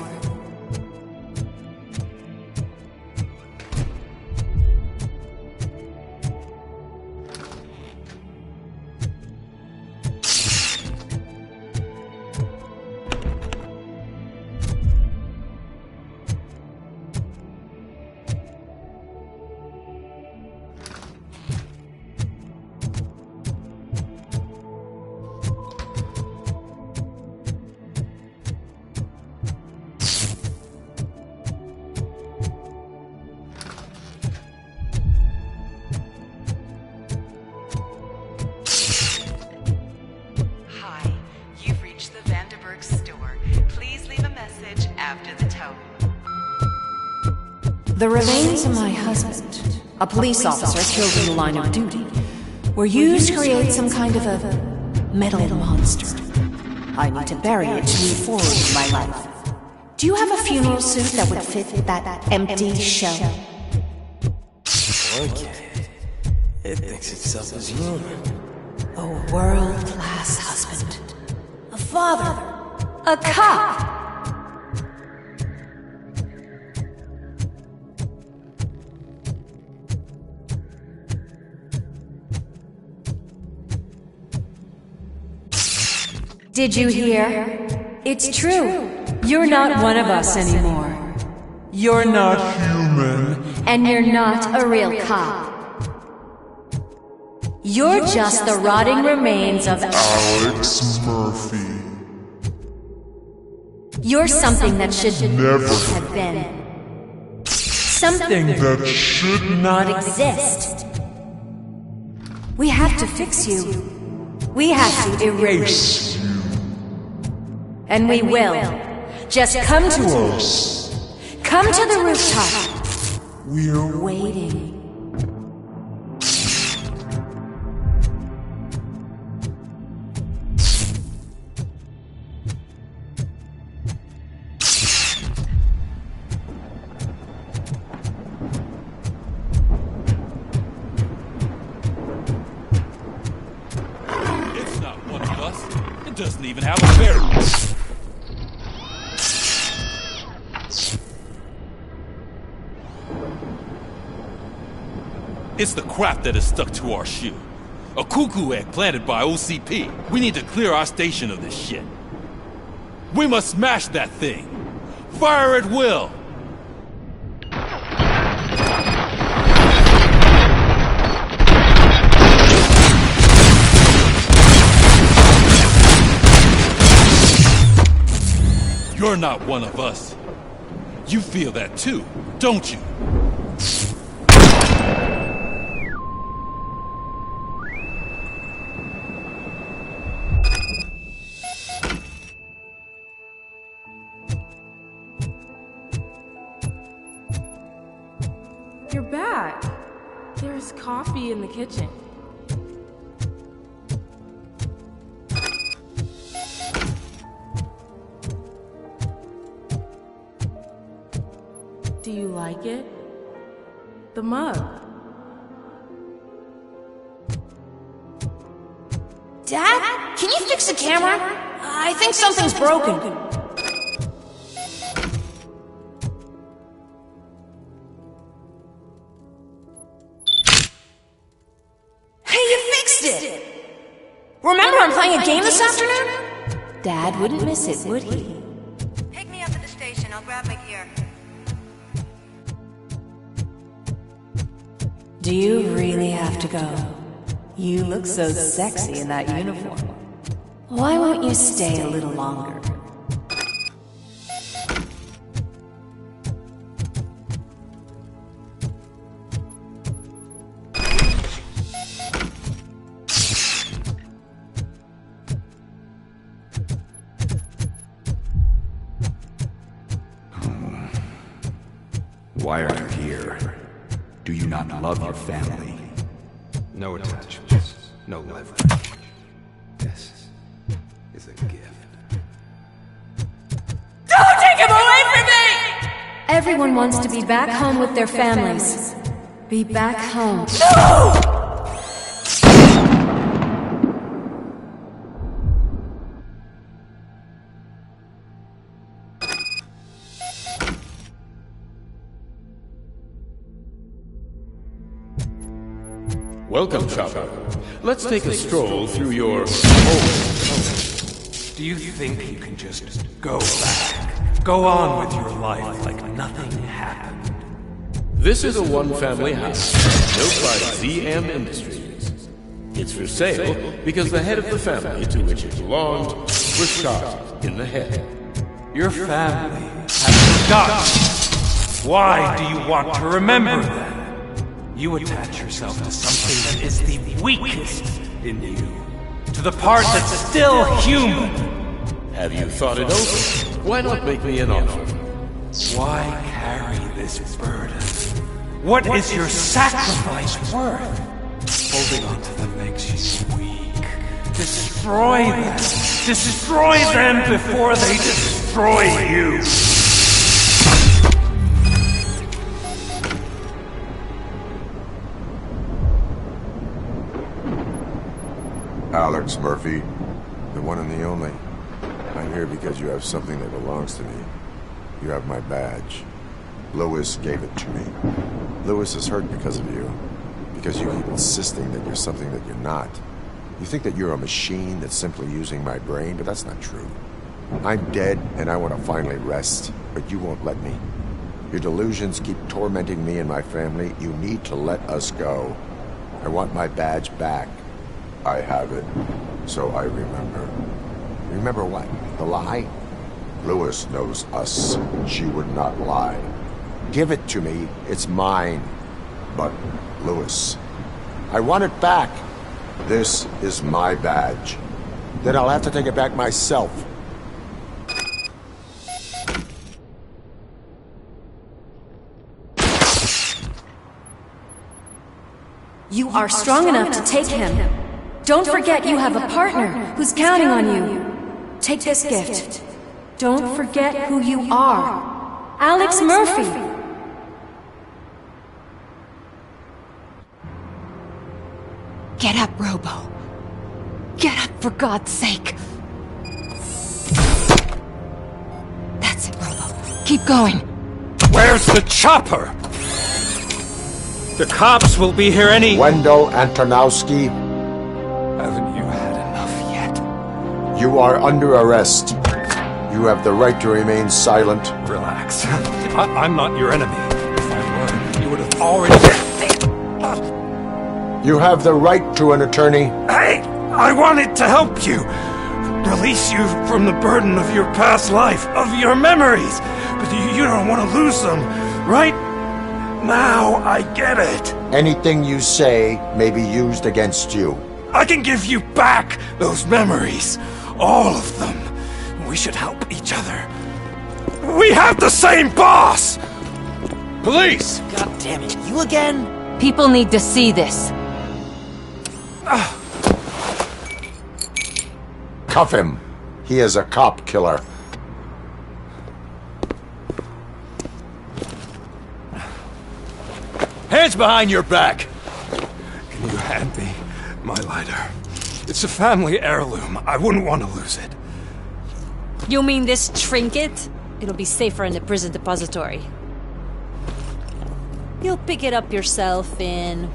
The remains of my husband, a police officer killed in the line of duty, were used to create some kind of a metal monster. I need to bury it to move forward with my life. Do you have a funeral suit that would fit that empty shell?
Okay. It thinks itself as human.
A world-class husband. A father. A cop.
Did you hear? It's true. You're not one of us anymore. You're not human. And you're not a real cop. You're just the rotting remains of
Alex Murphy.
You're something that should
Never
have been. Something
that should
not exist. We have to fix you. We have to erase you. And we will. Just come to us. Come to the rooftop.
We're
waiting.
It's not one of us. It doesn't even have a bearing. It's the crap that is stuck to our shoe. A cuckoo egg planted by OCP. We need to clear our station of this shit. We must smash that thing. Fire at will. You're not one of us. You feel that too, don't you?
You're back. There's coffee in the kitchen. Do you like it? The mug.
Dad, can you fix the camera? I think something's broken. Hey, you fixed it! Remember I'm playing a game this afternoon? Dad wouldn't miss it, would he?
Pick me up at the station. I'll grab my gear.
Do you really have to go? You look so sexy in that uniform. Why won't you stay a little longer?
Why are you here? Do you not love your family?
No attachments, no leverage. This is a gift.
Don't take him away from me! Everyone wants to be back home with their families. Be back home. No!
Welcome, Chopper. Let's take a stroll through your home.
Do you think you can just go back? Go on with your life like nothing happened?
This is a one-family house, built by ZM Industries. It's for sale because the head of the family to which it belonged was shot in the head.
Your family has forgotten. Why do you want to remember that? You attach yourself to something that is the weakest in you. To the part that's still human.
Have you thought it over? Why not make me an offer?
Why carry this burden? What is your sacrifice worth? Holding on to them makes you weak. Destroy them. Destroy them before they destroy you.
Alex Murphy, the one and the only. I'm here because you have something that belongs to me. You have my badge. Lewis gave it to me. Lewis is hurt because of you. Because you keep insisting that you're something that you're not. You think that you're a machine that's simply using my brain, but that's not true. I'm dead, and I want to finally rest, but you won't let me. Your delusions keep tormenting me and my family. You need to let us go. I want my badge back. I have it, so I remember. Remember what? The lie? Lewis knows us. She would not lie. Give it to me. It's mine. But, Lewis, I want it back. This is my badge. Then I'll have to take it back myself.
You are strong enough to take him. Don't forget you have a partner who's counting on you. Take this gift. Don't forget who you are. Alex Murphy.
Get up, Robo. Get up, for God's sake. That's it, Robo. Keep going.
Where's the chopper? The cops will be here any...
Wendell Antonowski.
Haven't you had enough yet?
You are under arrest. You have the right to remain silent.
Relax. I'm not your enemy. If I were, you would have already...
You have the right to an attorney.
Hey! I wanted to help you! Release you from the burden of your past life, of your memories! But you don't want to lose them, right? Now I get it.
Anything you say may be used against you.
I can give you back those memories. All of them. We should help each other. We have the same boss! Police!
God damn it, you again?
People need to see this.
Cuff him. He is a cop killer.
Hands behind your back! Can you hand me my lighter? It's a family heirloom. I wouldn't want to lose it.
You mean this trinket? It'll be safer in the prison depository. You'll pick it up yourself in,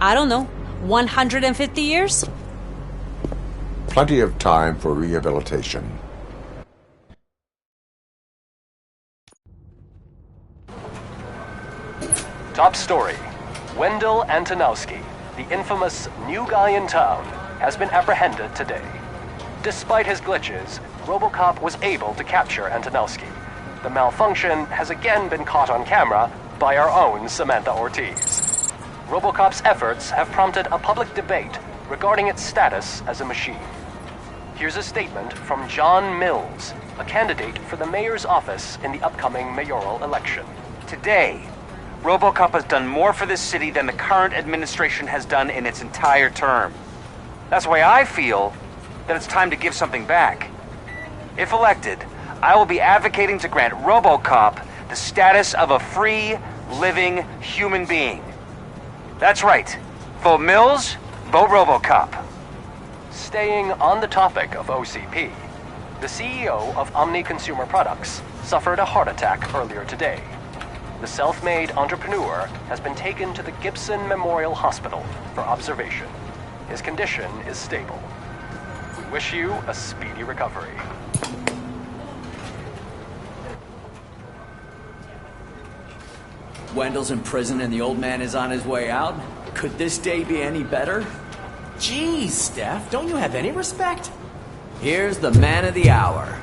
I don't know, 150 years?
Plenty of time for rehabilitation.
Top story. Wendell Antonowski, the infamous new guy in town, has been apprehended today. Despite his glitches, Robocop was able to capture Antonowski. The malfunction has again been caught on camera by our own Samantha Ortiz. Robocop's efforts have prompted a public debate regarding its status as a machine. Here's a statement from John Mills, a candidate for the mayor's office in the upcoming mayoral election.
Today, Robocop has done more for this city than the current administration has done in its entire term. That's why I feel that it's time to give something back. If elected, I will be advocating to grant Robocop the status of a free, living human being. That's right. Vote Mills, vote Robocop.
Staying on the topic of OCP, the CEO of Omni Consumer Products suffered a heart attack earlier today. The self-made entrepreneur has been taken to the Gibson Memorial Hospital for observation. His condition is stable. We wish you a speedy recovery.
Wendell's in prison and the old man is on his way out. Could this day be any better?
Jeez, Steph, don't you have any respect?
Here's the man of the hour.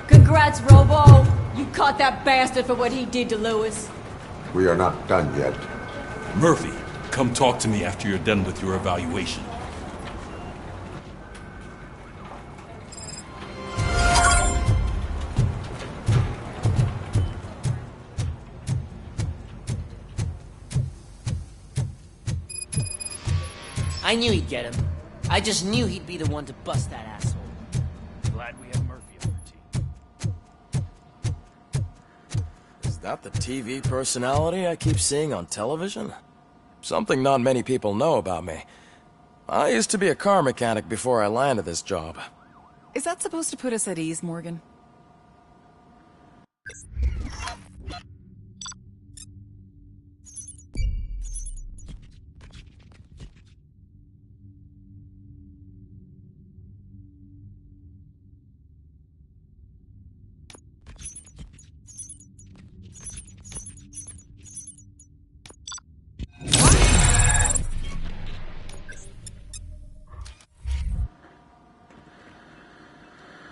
Congrats, Robo! You caught that bastard for what he did to Lewis.
We are not done yet.
Murphy, come talk to me after you're done with your evaluation.
I knew he'd get him. I just knew he'd be the one to bust that asshole.
Glad we have Murphy on our team.
Is that the TV personality I keep seeing on television? Something not many people know about me. I used to be a car mechanic before I landed this job.
Is that supposed to put us at ease, Morgan?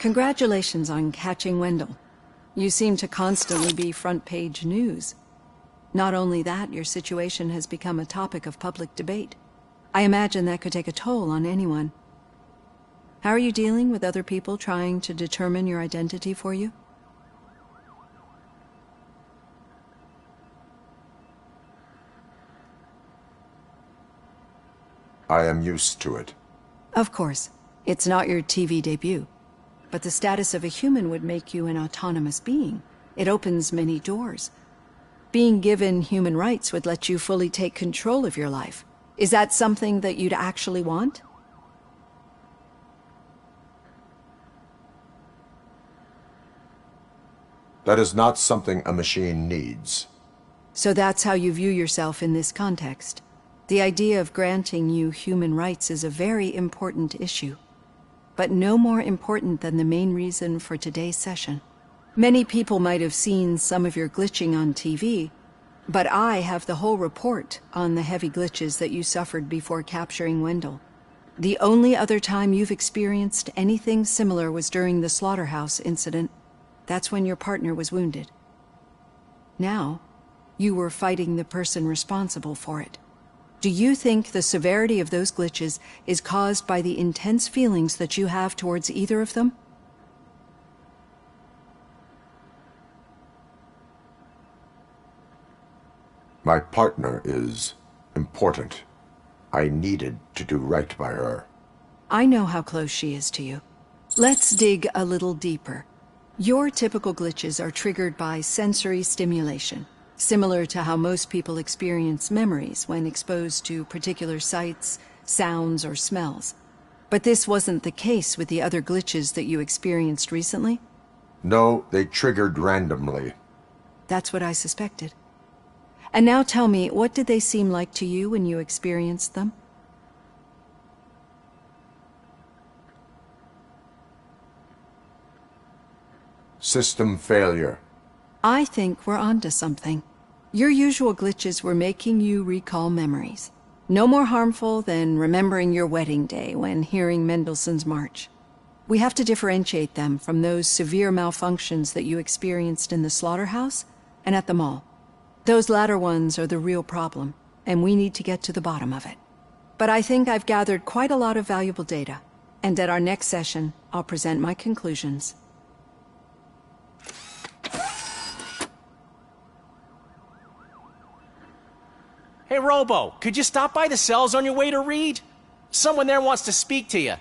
Congratulations on catching Wendell. You seem to constantly be front-page news. Not only that, your situation has become a topic of public debate. I imagine that could take a toll on anyone. How are you dealing with other people trying to determine your identity for you?
I am used to it.
Of course. It's not your TV debut. But the status of a human would make you an autonomous being. It opens many doors. Being given human rights would let you fully take control of your life. Is that something that you'd actually want?
That is not something a machine needs.
So that's how you view yourself in this context. The idea of granting you human rights is a very important issue. But no more important than the main reason for today's session. Many people might have seen some of your glitching on TV, but I have the whole report on the heavy glitches that you suffered before capturing Wendell. The only other time you've experienced anything similar was during the slaughterhouse incident. That's when your partner was wounded. Now, you were fighting the person responsible for it. Do you think the severity of those glitches is caused by the intense feelings that you have towards either of them?
My partner is important. I needed to do right by her.
I know how close she is to you. Let's dig a little deeper. Your typical glitches are triggered by sensory stimulation, similar to how most people experience memories when exposed to particular sights, sounds, or smells. But this wasn't the case with the other glitches that you experienced recently?
No, they triggered randomly.
That's what I suspected. And now tell me, what did they seem like to you when you experienced them?
System failure.
I think we're onto something. Your usual glitches were making you recall memories. No more harmful than remembering your wedding day when hearing Mendelssohn's March. We have to differentiate them from those severe malfunctions that you experienced in the slaughterhouse and at the mall. Those latter ones are the real problem, and we need to get to the bottom of it. But I think I've gathered quite a lot of valuable data, and at our next session, I'll present my conclusions.
Hey, Robo, could you stop by the cells on your way to Reed? Someone there wants to speak to you.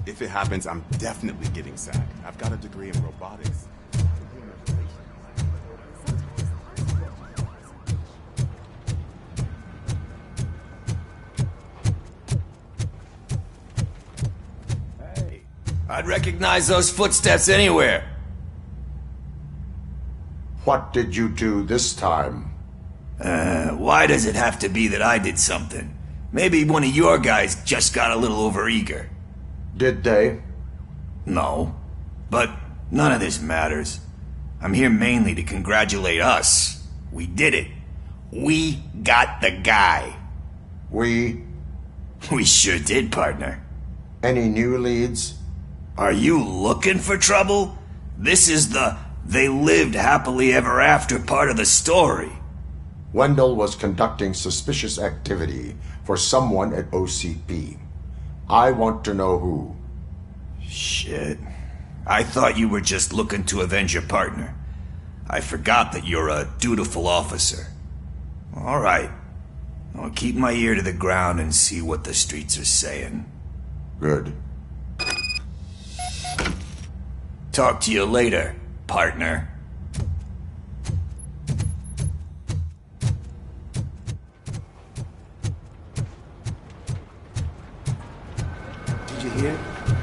If it happens, I'm definitely getting sacked. I've got a degree in robotics.
Hey, I'd recognize those footsteps anywhere.
What did you do this time?
Why does it have to be that I did something? Maybe one of your guys just got a little overeager.
Did they?
No. But none of this matters. I'm here mainly to congratulate us. We did it. We got the guy.
We
sure did, partner.
Any new leads?
Are you looking for trouble? This is the They lived happily ever after part of the story.
Wendell was conducting suspicious activity for someone at OCP. I want to know who.
Shit. I thought you were just looking to avenge your partner. I forgot that you're a dutiful officer. All right. I'll keep my ear to the ground and see what the streets are saying.
Good.
Talk to you later, partner.
Did you hear?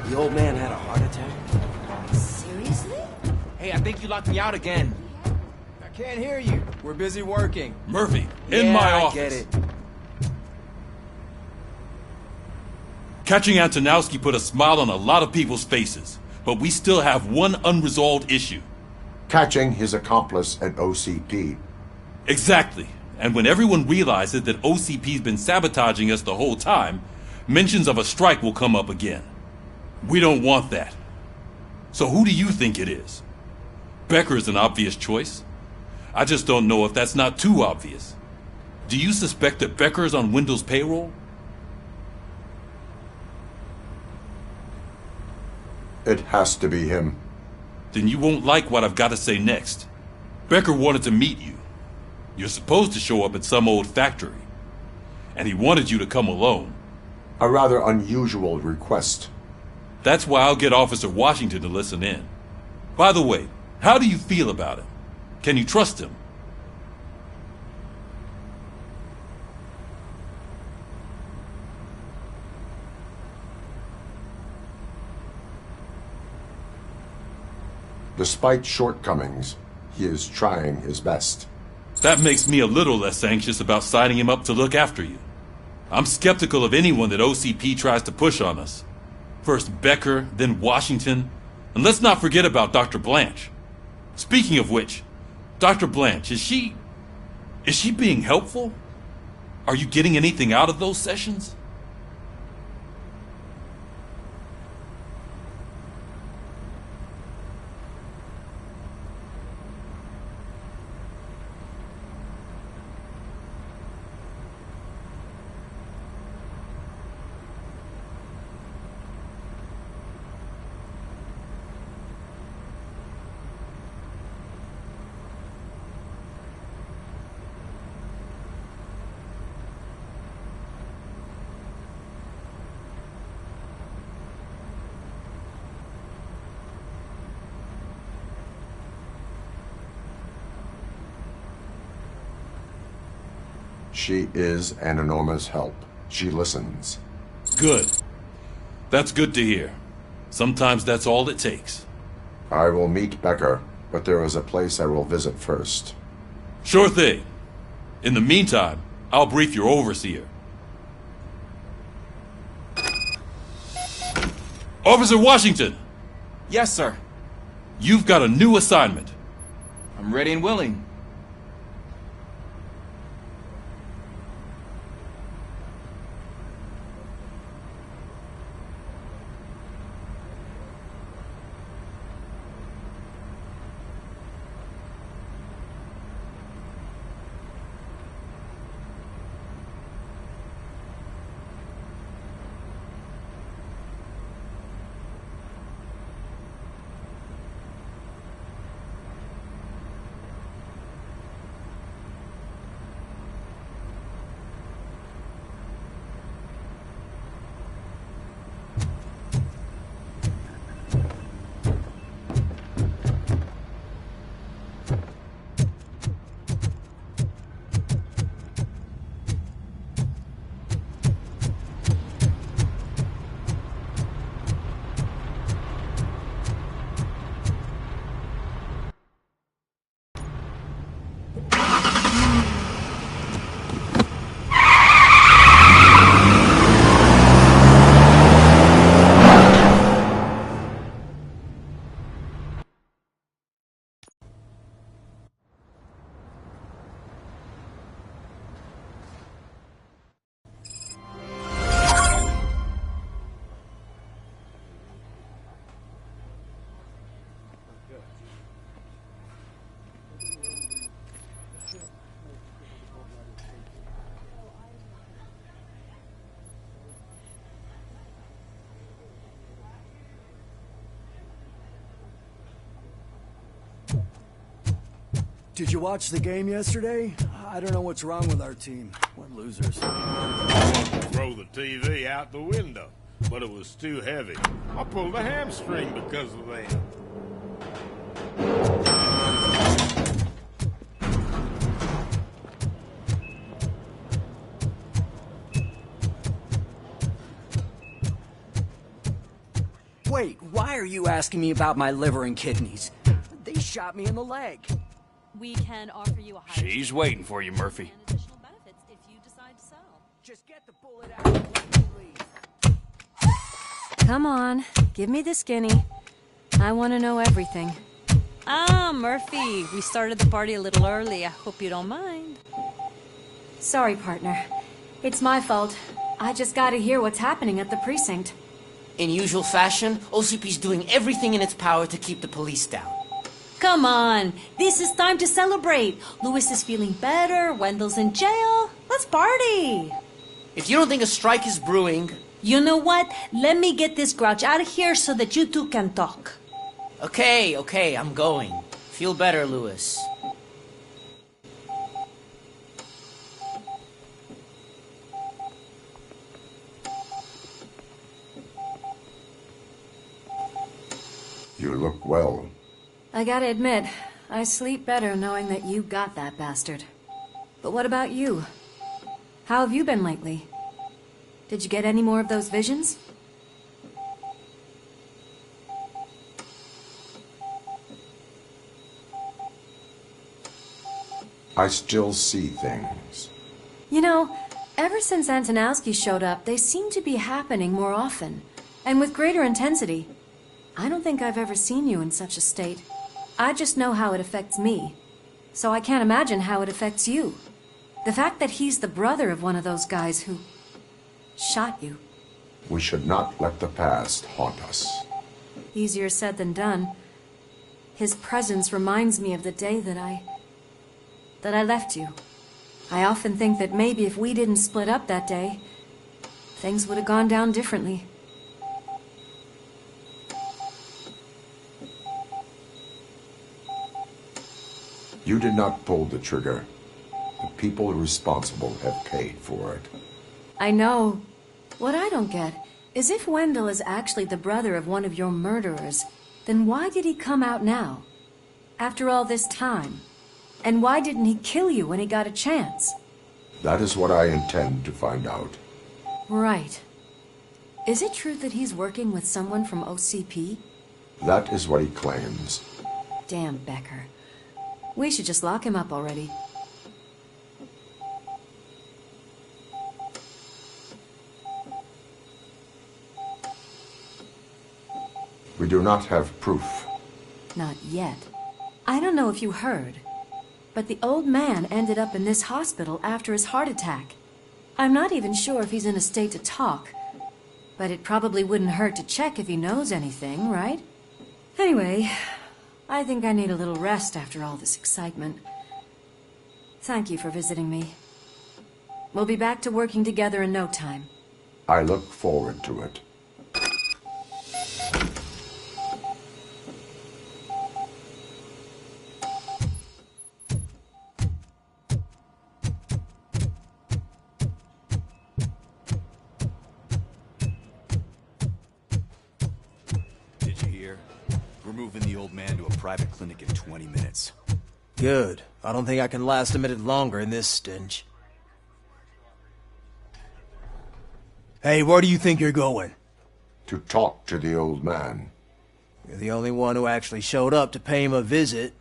The old man had a heart attack.
Seriously?
Hey, I think you locked me out again.
I can't hear you. We're busy working.
Murphy, in my office.
I get it.
Catching Antonowski put a smile on a lot of people's faces, but we still have one unresolved issue.
Catching his accomplice at OCP.
Exactly. And when everyone realizes that OCP's been sabotaging us the whole time, mentions of a strike will come up again. We don't want that. So who do you think it is? Becker is an obvious choice. I just don't know if that's not too obvious. Do you suspect that Becker is on Wendell's payroll?
It has to be him.
Then you won't like what I've got to say next. Becker wanted to meet you. You're supposed to show up at some old factory. And he wanted you to come alone.
A rather unusual request.
That's why I'll get Officer Washington to listen in. By the way, how do you feel about him? Can you trust him?
Despite shortcomings, he is trying his best.
That makes me a little less anxious about signing him up to look after you. I'm skeptical of anyone that OCP tries to push on us. First Becker, then Washington, and let's not forget about Dr. Blanche. Speaking of which, Dr. Blanche, is she being helpful? Are you getting anything out of those sessions?
She is an enormous help. She listens.
Good. That's good to hear. Sometimes that's all it takes.
I will meet Becker, but there is a place I will visit first.
Sure thing. In the meantime, I'll brief your overseer. Officer Washington!
Yes, sir.
You've got a new assignment.
I'm ready and willing.
Did you watch the game yesterday? I don't know what's wrong with our team. We're losers.
I wanted to throw the TV out the window, but it was too heavy. I pulled a hamstring because of that.
Wait, why are you asking me about my liver and kidneys? They shot me in the leg.
We can offer you a higher
She's waiting for you, Murphy.
and additional benefits if you decide to sell.
Just get the bullet out and let me leave.
Come on, give me the skinny. I want to know everything.
Ah, Murphy, we started the party a little early. I hope you don't mind.
Sorry, partner. It's my fault. I just gotta hear what's happening at the precinct.
In usual fashion, OCP's doing everything in its power to keep the police down.
Come on, this is time to celebrate. Louis is feeling better, Wendell's in jail. Let's party.
If you don't think a strike is brewing...
You know what? Let me get this grouch out of here so that you two can talk.
Okay, I'm going. Feel better, Louis.
You look well.
I gotta admit, I sleep better knowing that you got that bastard. But what about you? How have you been lately? Did you get any more of those visions?
I still see things.
You know, ever since Antonowski showed up, they seem to be happening more often, and with greater intensity. I don't think I've ever seen you in such a state. I just know how it affects me, so I can't imagine how it affects you. The fact that he's the brother of one of those guys who shot you.
We should not let the past haunt us.
Easier said than done. His presence reminds me of the day that I left you. I often think that maybe if we didn't split up that day, things would have gone down differently.
You did not pull the trigger. The people responsible have paid for it.
I know. What I don't get is if Wendell is actually the brother of one of your murderers, then why did he come out now? After all this time? And why didn't he kill you when he got a chance?
That is what I intend to find out.
Right. Is it true that he's working with someone from OCP?
That is what he claims.
Damn Becker. We should just lock him up already.
We do not have proof.
Not yet. I don't know if you heard, but the old man ended up in this hospital after his heart attack. I'm not even sure if he's in a state to talk, but it probably wouldn't hurt to check if he knows anything, right? Anyway, I think I need a little rest after all this excitement. Thank you for visiting me. We'll be back to working together in no time.
I look forward to it.
Did you hear? We're moving the old man to a private clinic in 20 minutes.
Good. I don't think I can last a minute longer in this stench. Hey, where do you think you're going?
To talk to the old man.
You're the only one who actually showed up to pay him a visit.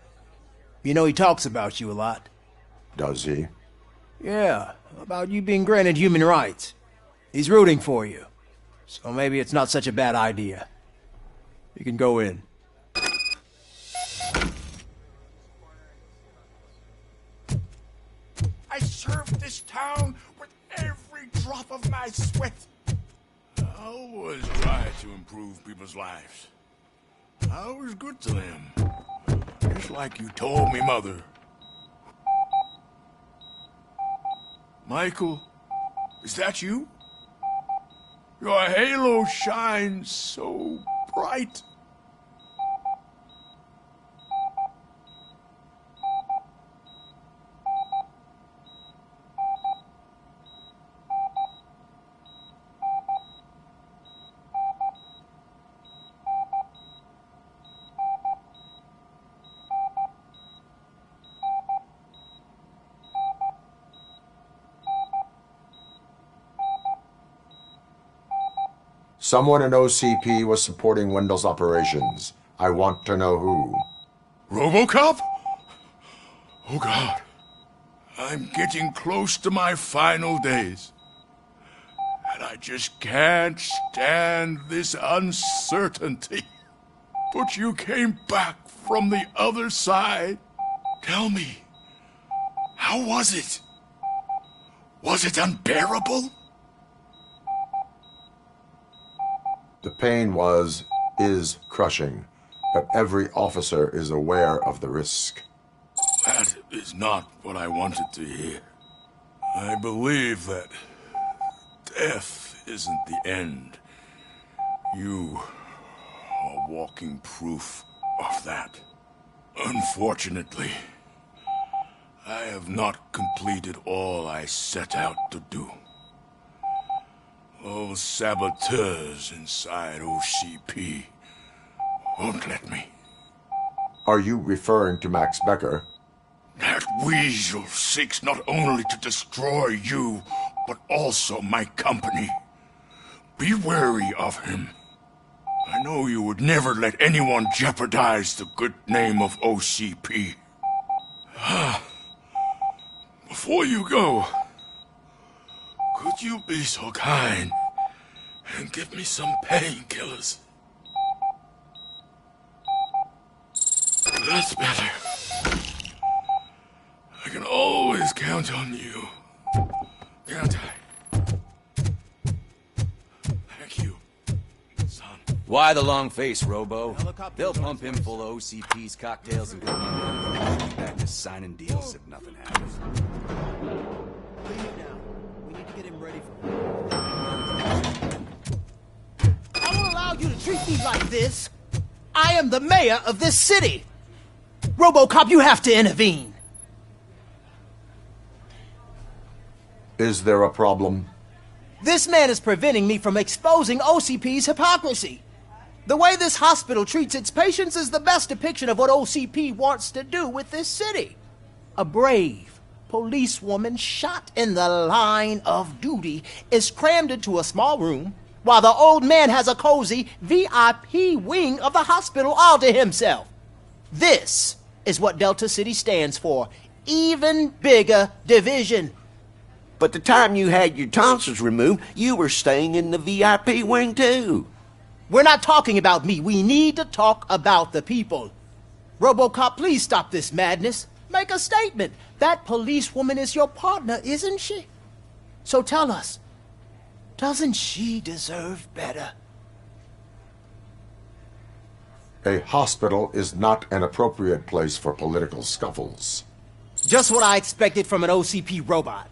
You know he talks about you a lot.
Does he?
Yeah, about you being granted human rights. He's rooting for you. So maybe it's not such a bad idea. You can go in.
I served this town with every drop of my sweat. I always try to improve people's lives. I was good to them. Just like you told me, Mother. Michael, is that you? Your halo shines so bright.
Someone in OCP was supporting Wendell's operations. I want to know who.
Robocop? Oh God. I'm getting close to my final days. And I just can't stand this uncertainty. But you came back from the other side. Tell me, how was it? Was it unbearable?
The pain is crushing, but every officer is aware of the risk.
That is not what I wanted to hear. I believe that death isn't the end. You are walking proof of that. Unfortunately, I have not completed all I set out to do. Those saboteurs inside OCP won't let me.
Are you referring to Max Becker?
That weasel seeks not only to destroy you, but also my company. Be wary of him. I know you would never let anyone jeopardize the good name of OCP. Before you go, could you be so kind and give me some painkillers? That's better. I can always count on you. Can't I? Thank you, son.
Why the long face, Robo? They'll pump him full of OCP's cocktails and go back to signing deals if nothing happens.
We need to get him ready for...
I won't allow you to treat me like this. I am the mayor of this city. Robocop, you have to intervene.
Is there a problem?
This man is preventing me from exposing OCP's hypocrisy. The way this hospital treats its patients is the best depiction of what OCP wants to do with this city. A brave policewoman shot in the line of duty is crammed into a small room, while the old man has a cozy VIP wing of the hospital all to himself. This is what Delta City stands for. Even bigger division.
But the time you had your tonsils removed, you were staying in the VIP wing too.
We're not talking about me. We need to talk about the people. Robocop, please stop this madness. Make a statement. That policewoman is your partner, isn't she? So tell us, doesn't she deserve better?
A hospital is not an appropriate place for political scuffles.
Just what I expected from an OCP robot.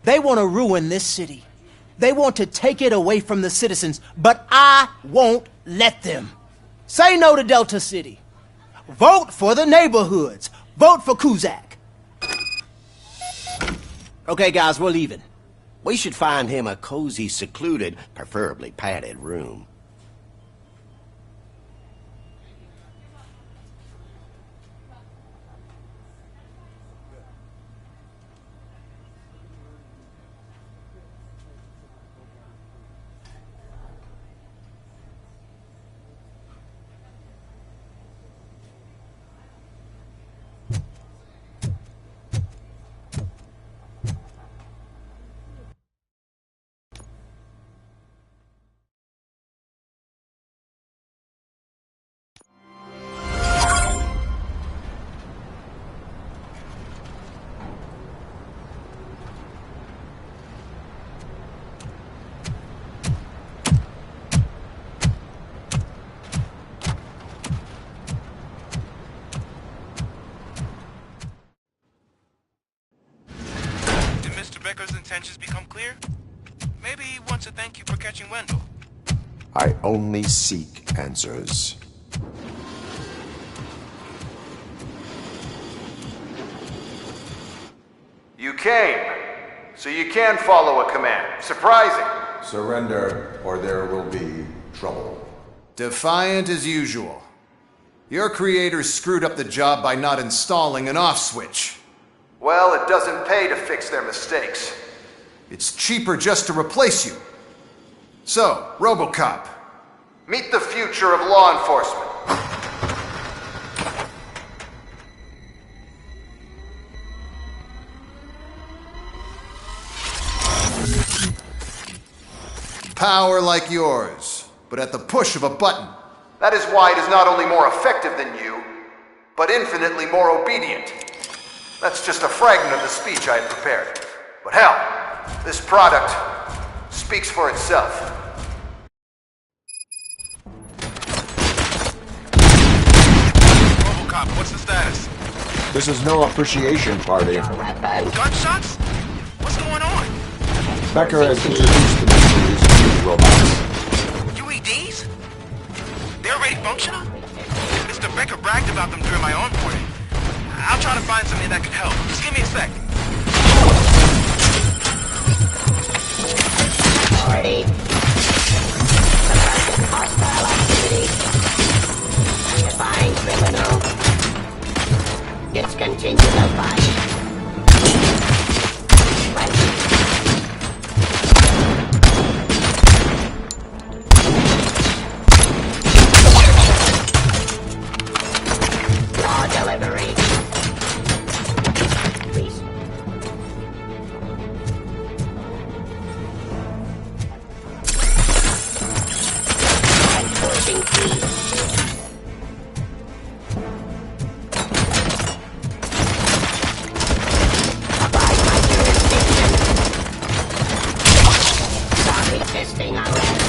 They want to ruin this city. They want to take it away from the citizens, but I won't let them. Say no to Delta City. Vote for the neighborhoods. Vote for Kuzak. Okay, guys, we're leaving.
We should find him a cozy, secluded, preferably padded room.
Becker's intentions become clear? Maybe he wants to thank you for catching Wendell.
I only seek answers.
You came, so you can follow a command. Surprising.
Surrender, or there will be trouble.
Defiant as usual. Your creators screwed up the job by not installing an off switch. Well, it doesn't pay to fix their mistakes. It's cheaper just to replace you. So, Robocop. Meet the future of law enforcement. Power like yours, but at the push of a button. That is why it is not only more effective than you, but infinitely more obedient. That's just a fragment of the speech I had prepared. But hell, this product speaks for itself.
Robocop, what's the status?
This is no appreciation party.
Gunshots? What's going on?
Becker has introduced the new robots.
UEDs? They're already functional? Mr. Becker bragged about them during my onboarding. I'll try to find something that could help. Just give me a sec.
Already. Hostile activity. Define criminal. Discontinue the fight. Law delivery. Please. Enforcing fee. Abide my jurisdiction. Stop resisting arrest.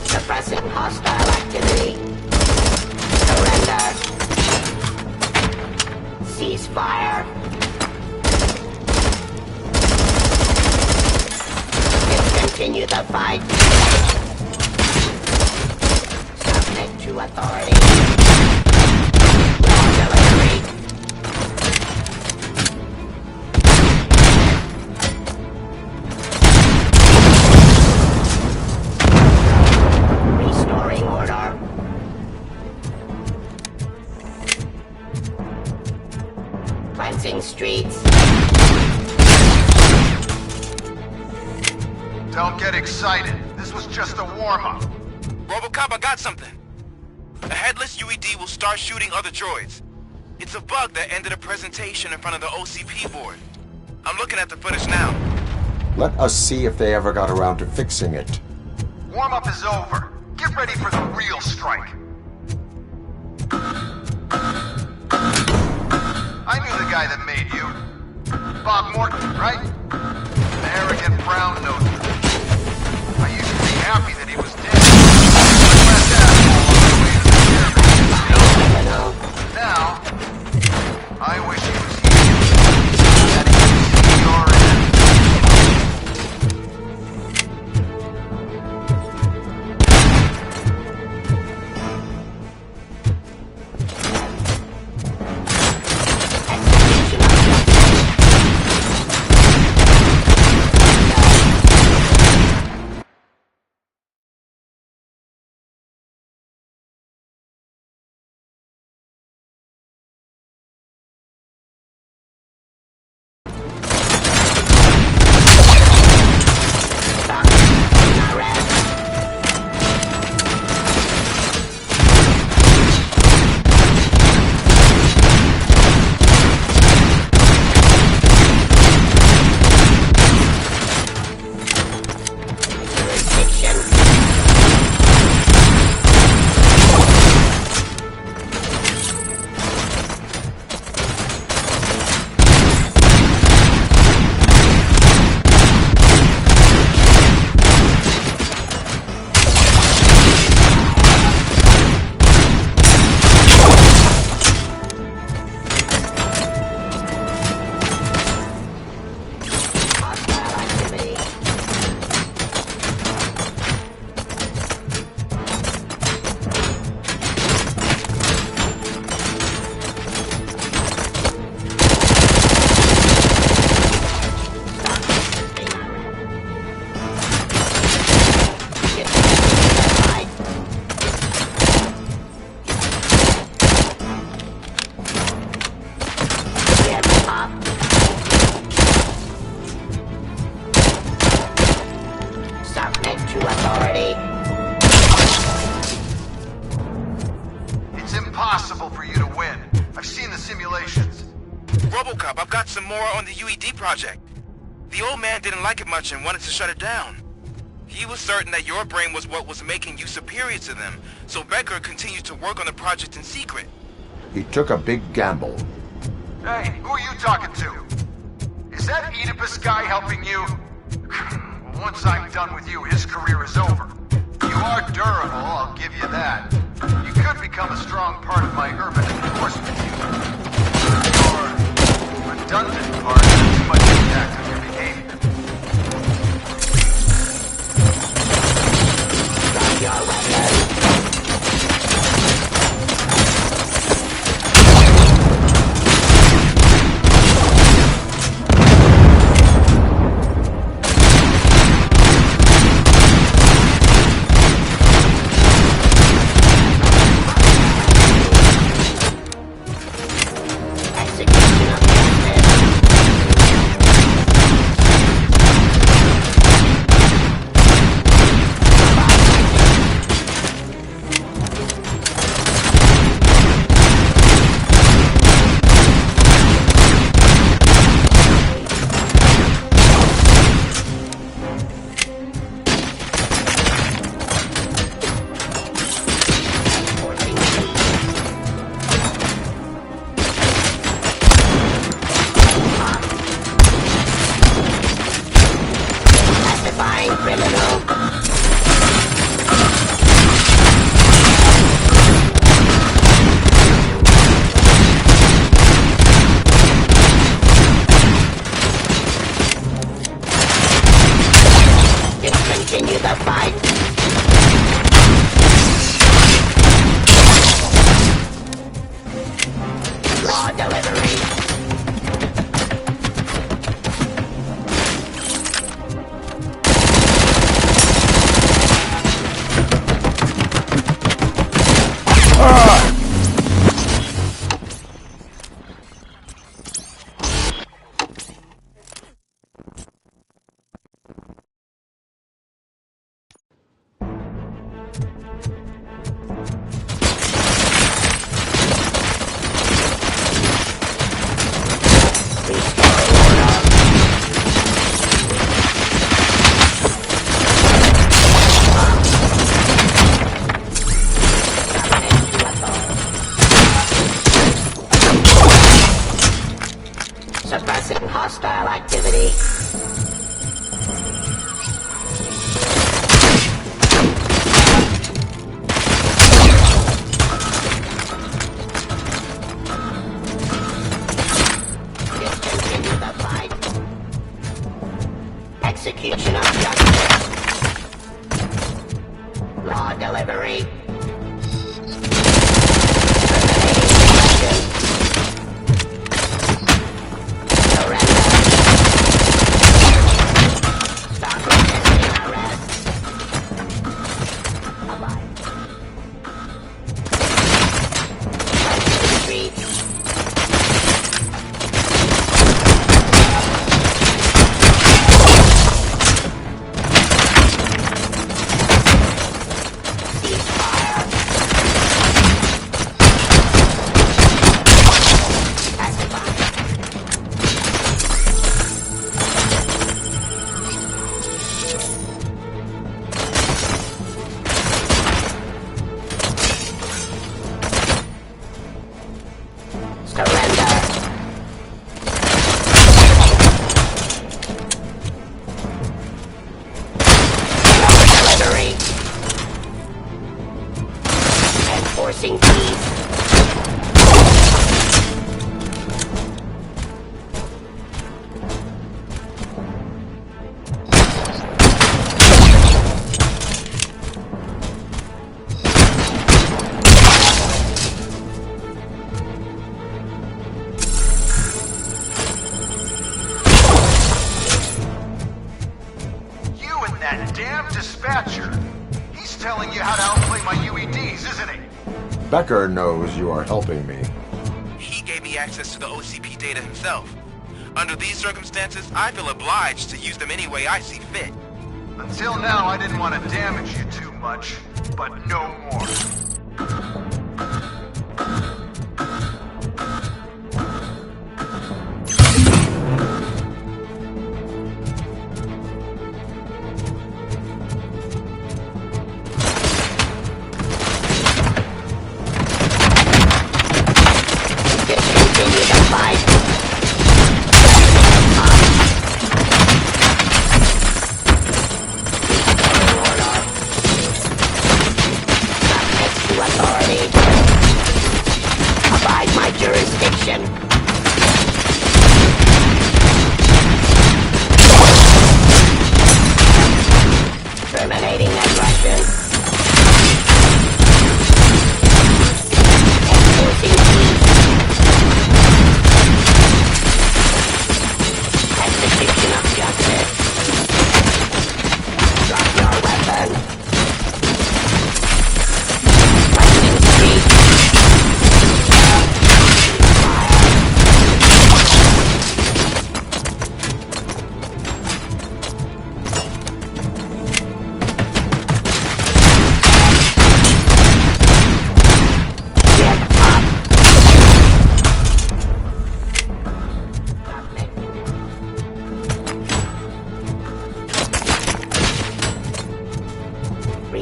Suppressing hostile activity. Surrender. Ceasefire. Discontinue the fight. Submit to authority. Law delivery. Restoring order. Cleansing streets.
Don't get excited. This was just a warm-up.
Robocop, I got something. A headless UED will start shooting other droids. It's a bug that ended a presentation in front of the OCP board. I'm looking at the footage now.
Let us see if they ever got around to fixing it.
Warm-up is over. Get ready for the real strike. I knew the guy that made you. Bob Morton, right? The arrogant brown-nosed. I used to be happy that he was dead. Last asshole on the way to the chairman. Now, I wish he was
more on the UED project. The old man didn't like it much and wanted to shut it down. He was certain that your brain was what was making you superior to them, so Becker continued to work on the project in secret.
He took a big gamble.
Hey, who are you talking to? Is that Oedipus guy helping you? Well, once I'm done with you, his career is over. You are durable, I'll give you that. You could become a strong part of my urban enforcement unit. Your redundant part has too much impact on your behavior.
Drop your weapon. Continue the fight. Raw delivery. Suppressing hostile activity. Discontinue the fight. Execution of justice. Raw delivery. Enforcing peace.
You and that damn dispatcher. He's telling you how to outplay my UEDs, isn't he?
Becker knows you are helping me.
He gave me access to the OCP data himself. Under these circumstances, I feel obliged to use them any way I see fit.
Until now, I didn't want to damage you too much, but no more.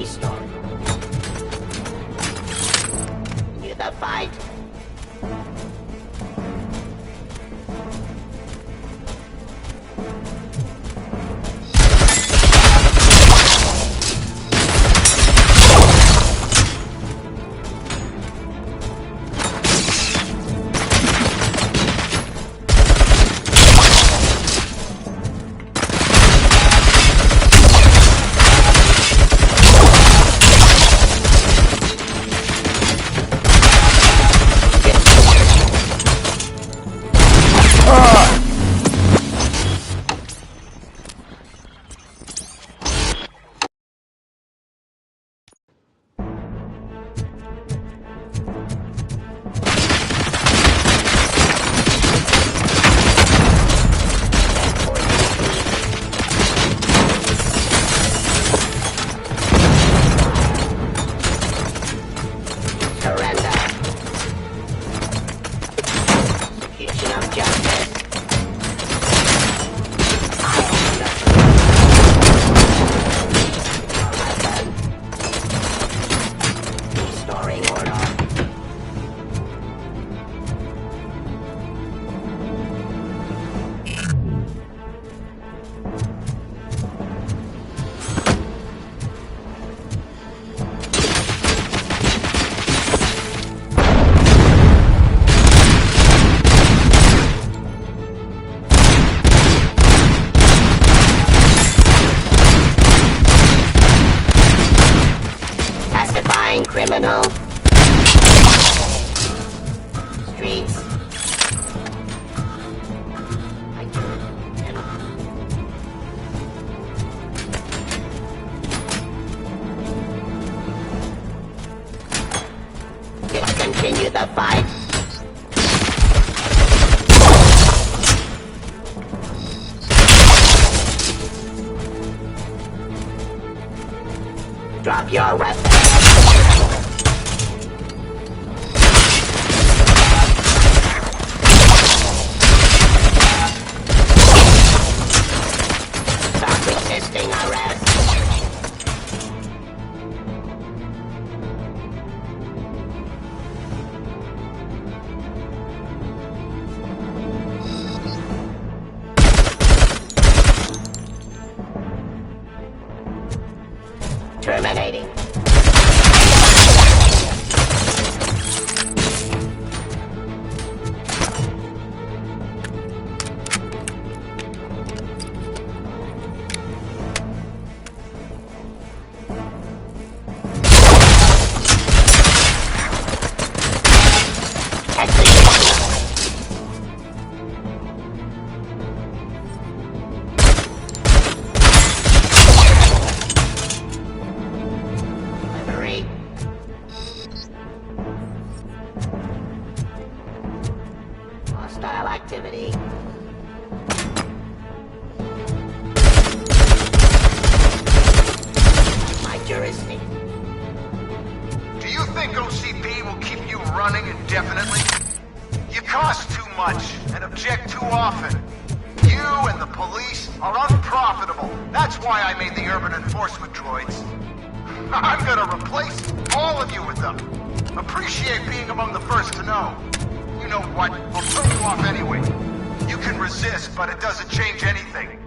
Restore. Continue the fight. Criminal. Streets. Discontinue the fight. Drop your weapon. Resisting arrest. Terminating. Hostile activity. My jurisdiction.
Do you think OCP will keep you running indefinitely? You cost too much and object too often. You and the police are unprofitable. That's why I made the urban enforcement droids. I'm gonna replace all of you with them. Appreciate being among the first to know. You know what? I'll turn you off anyway. You can resist, but it doesn't change anything.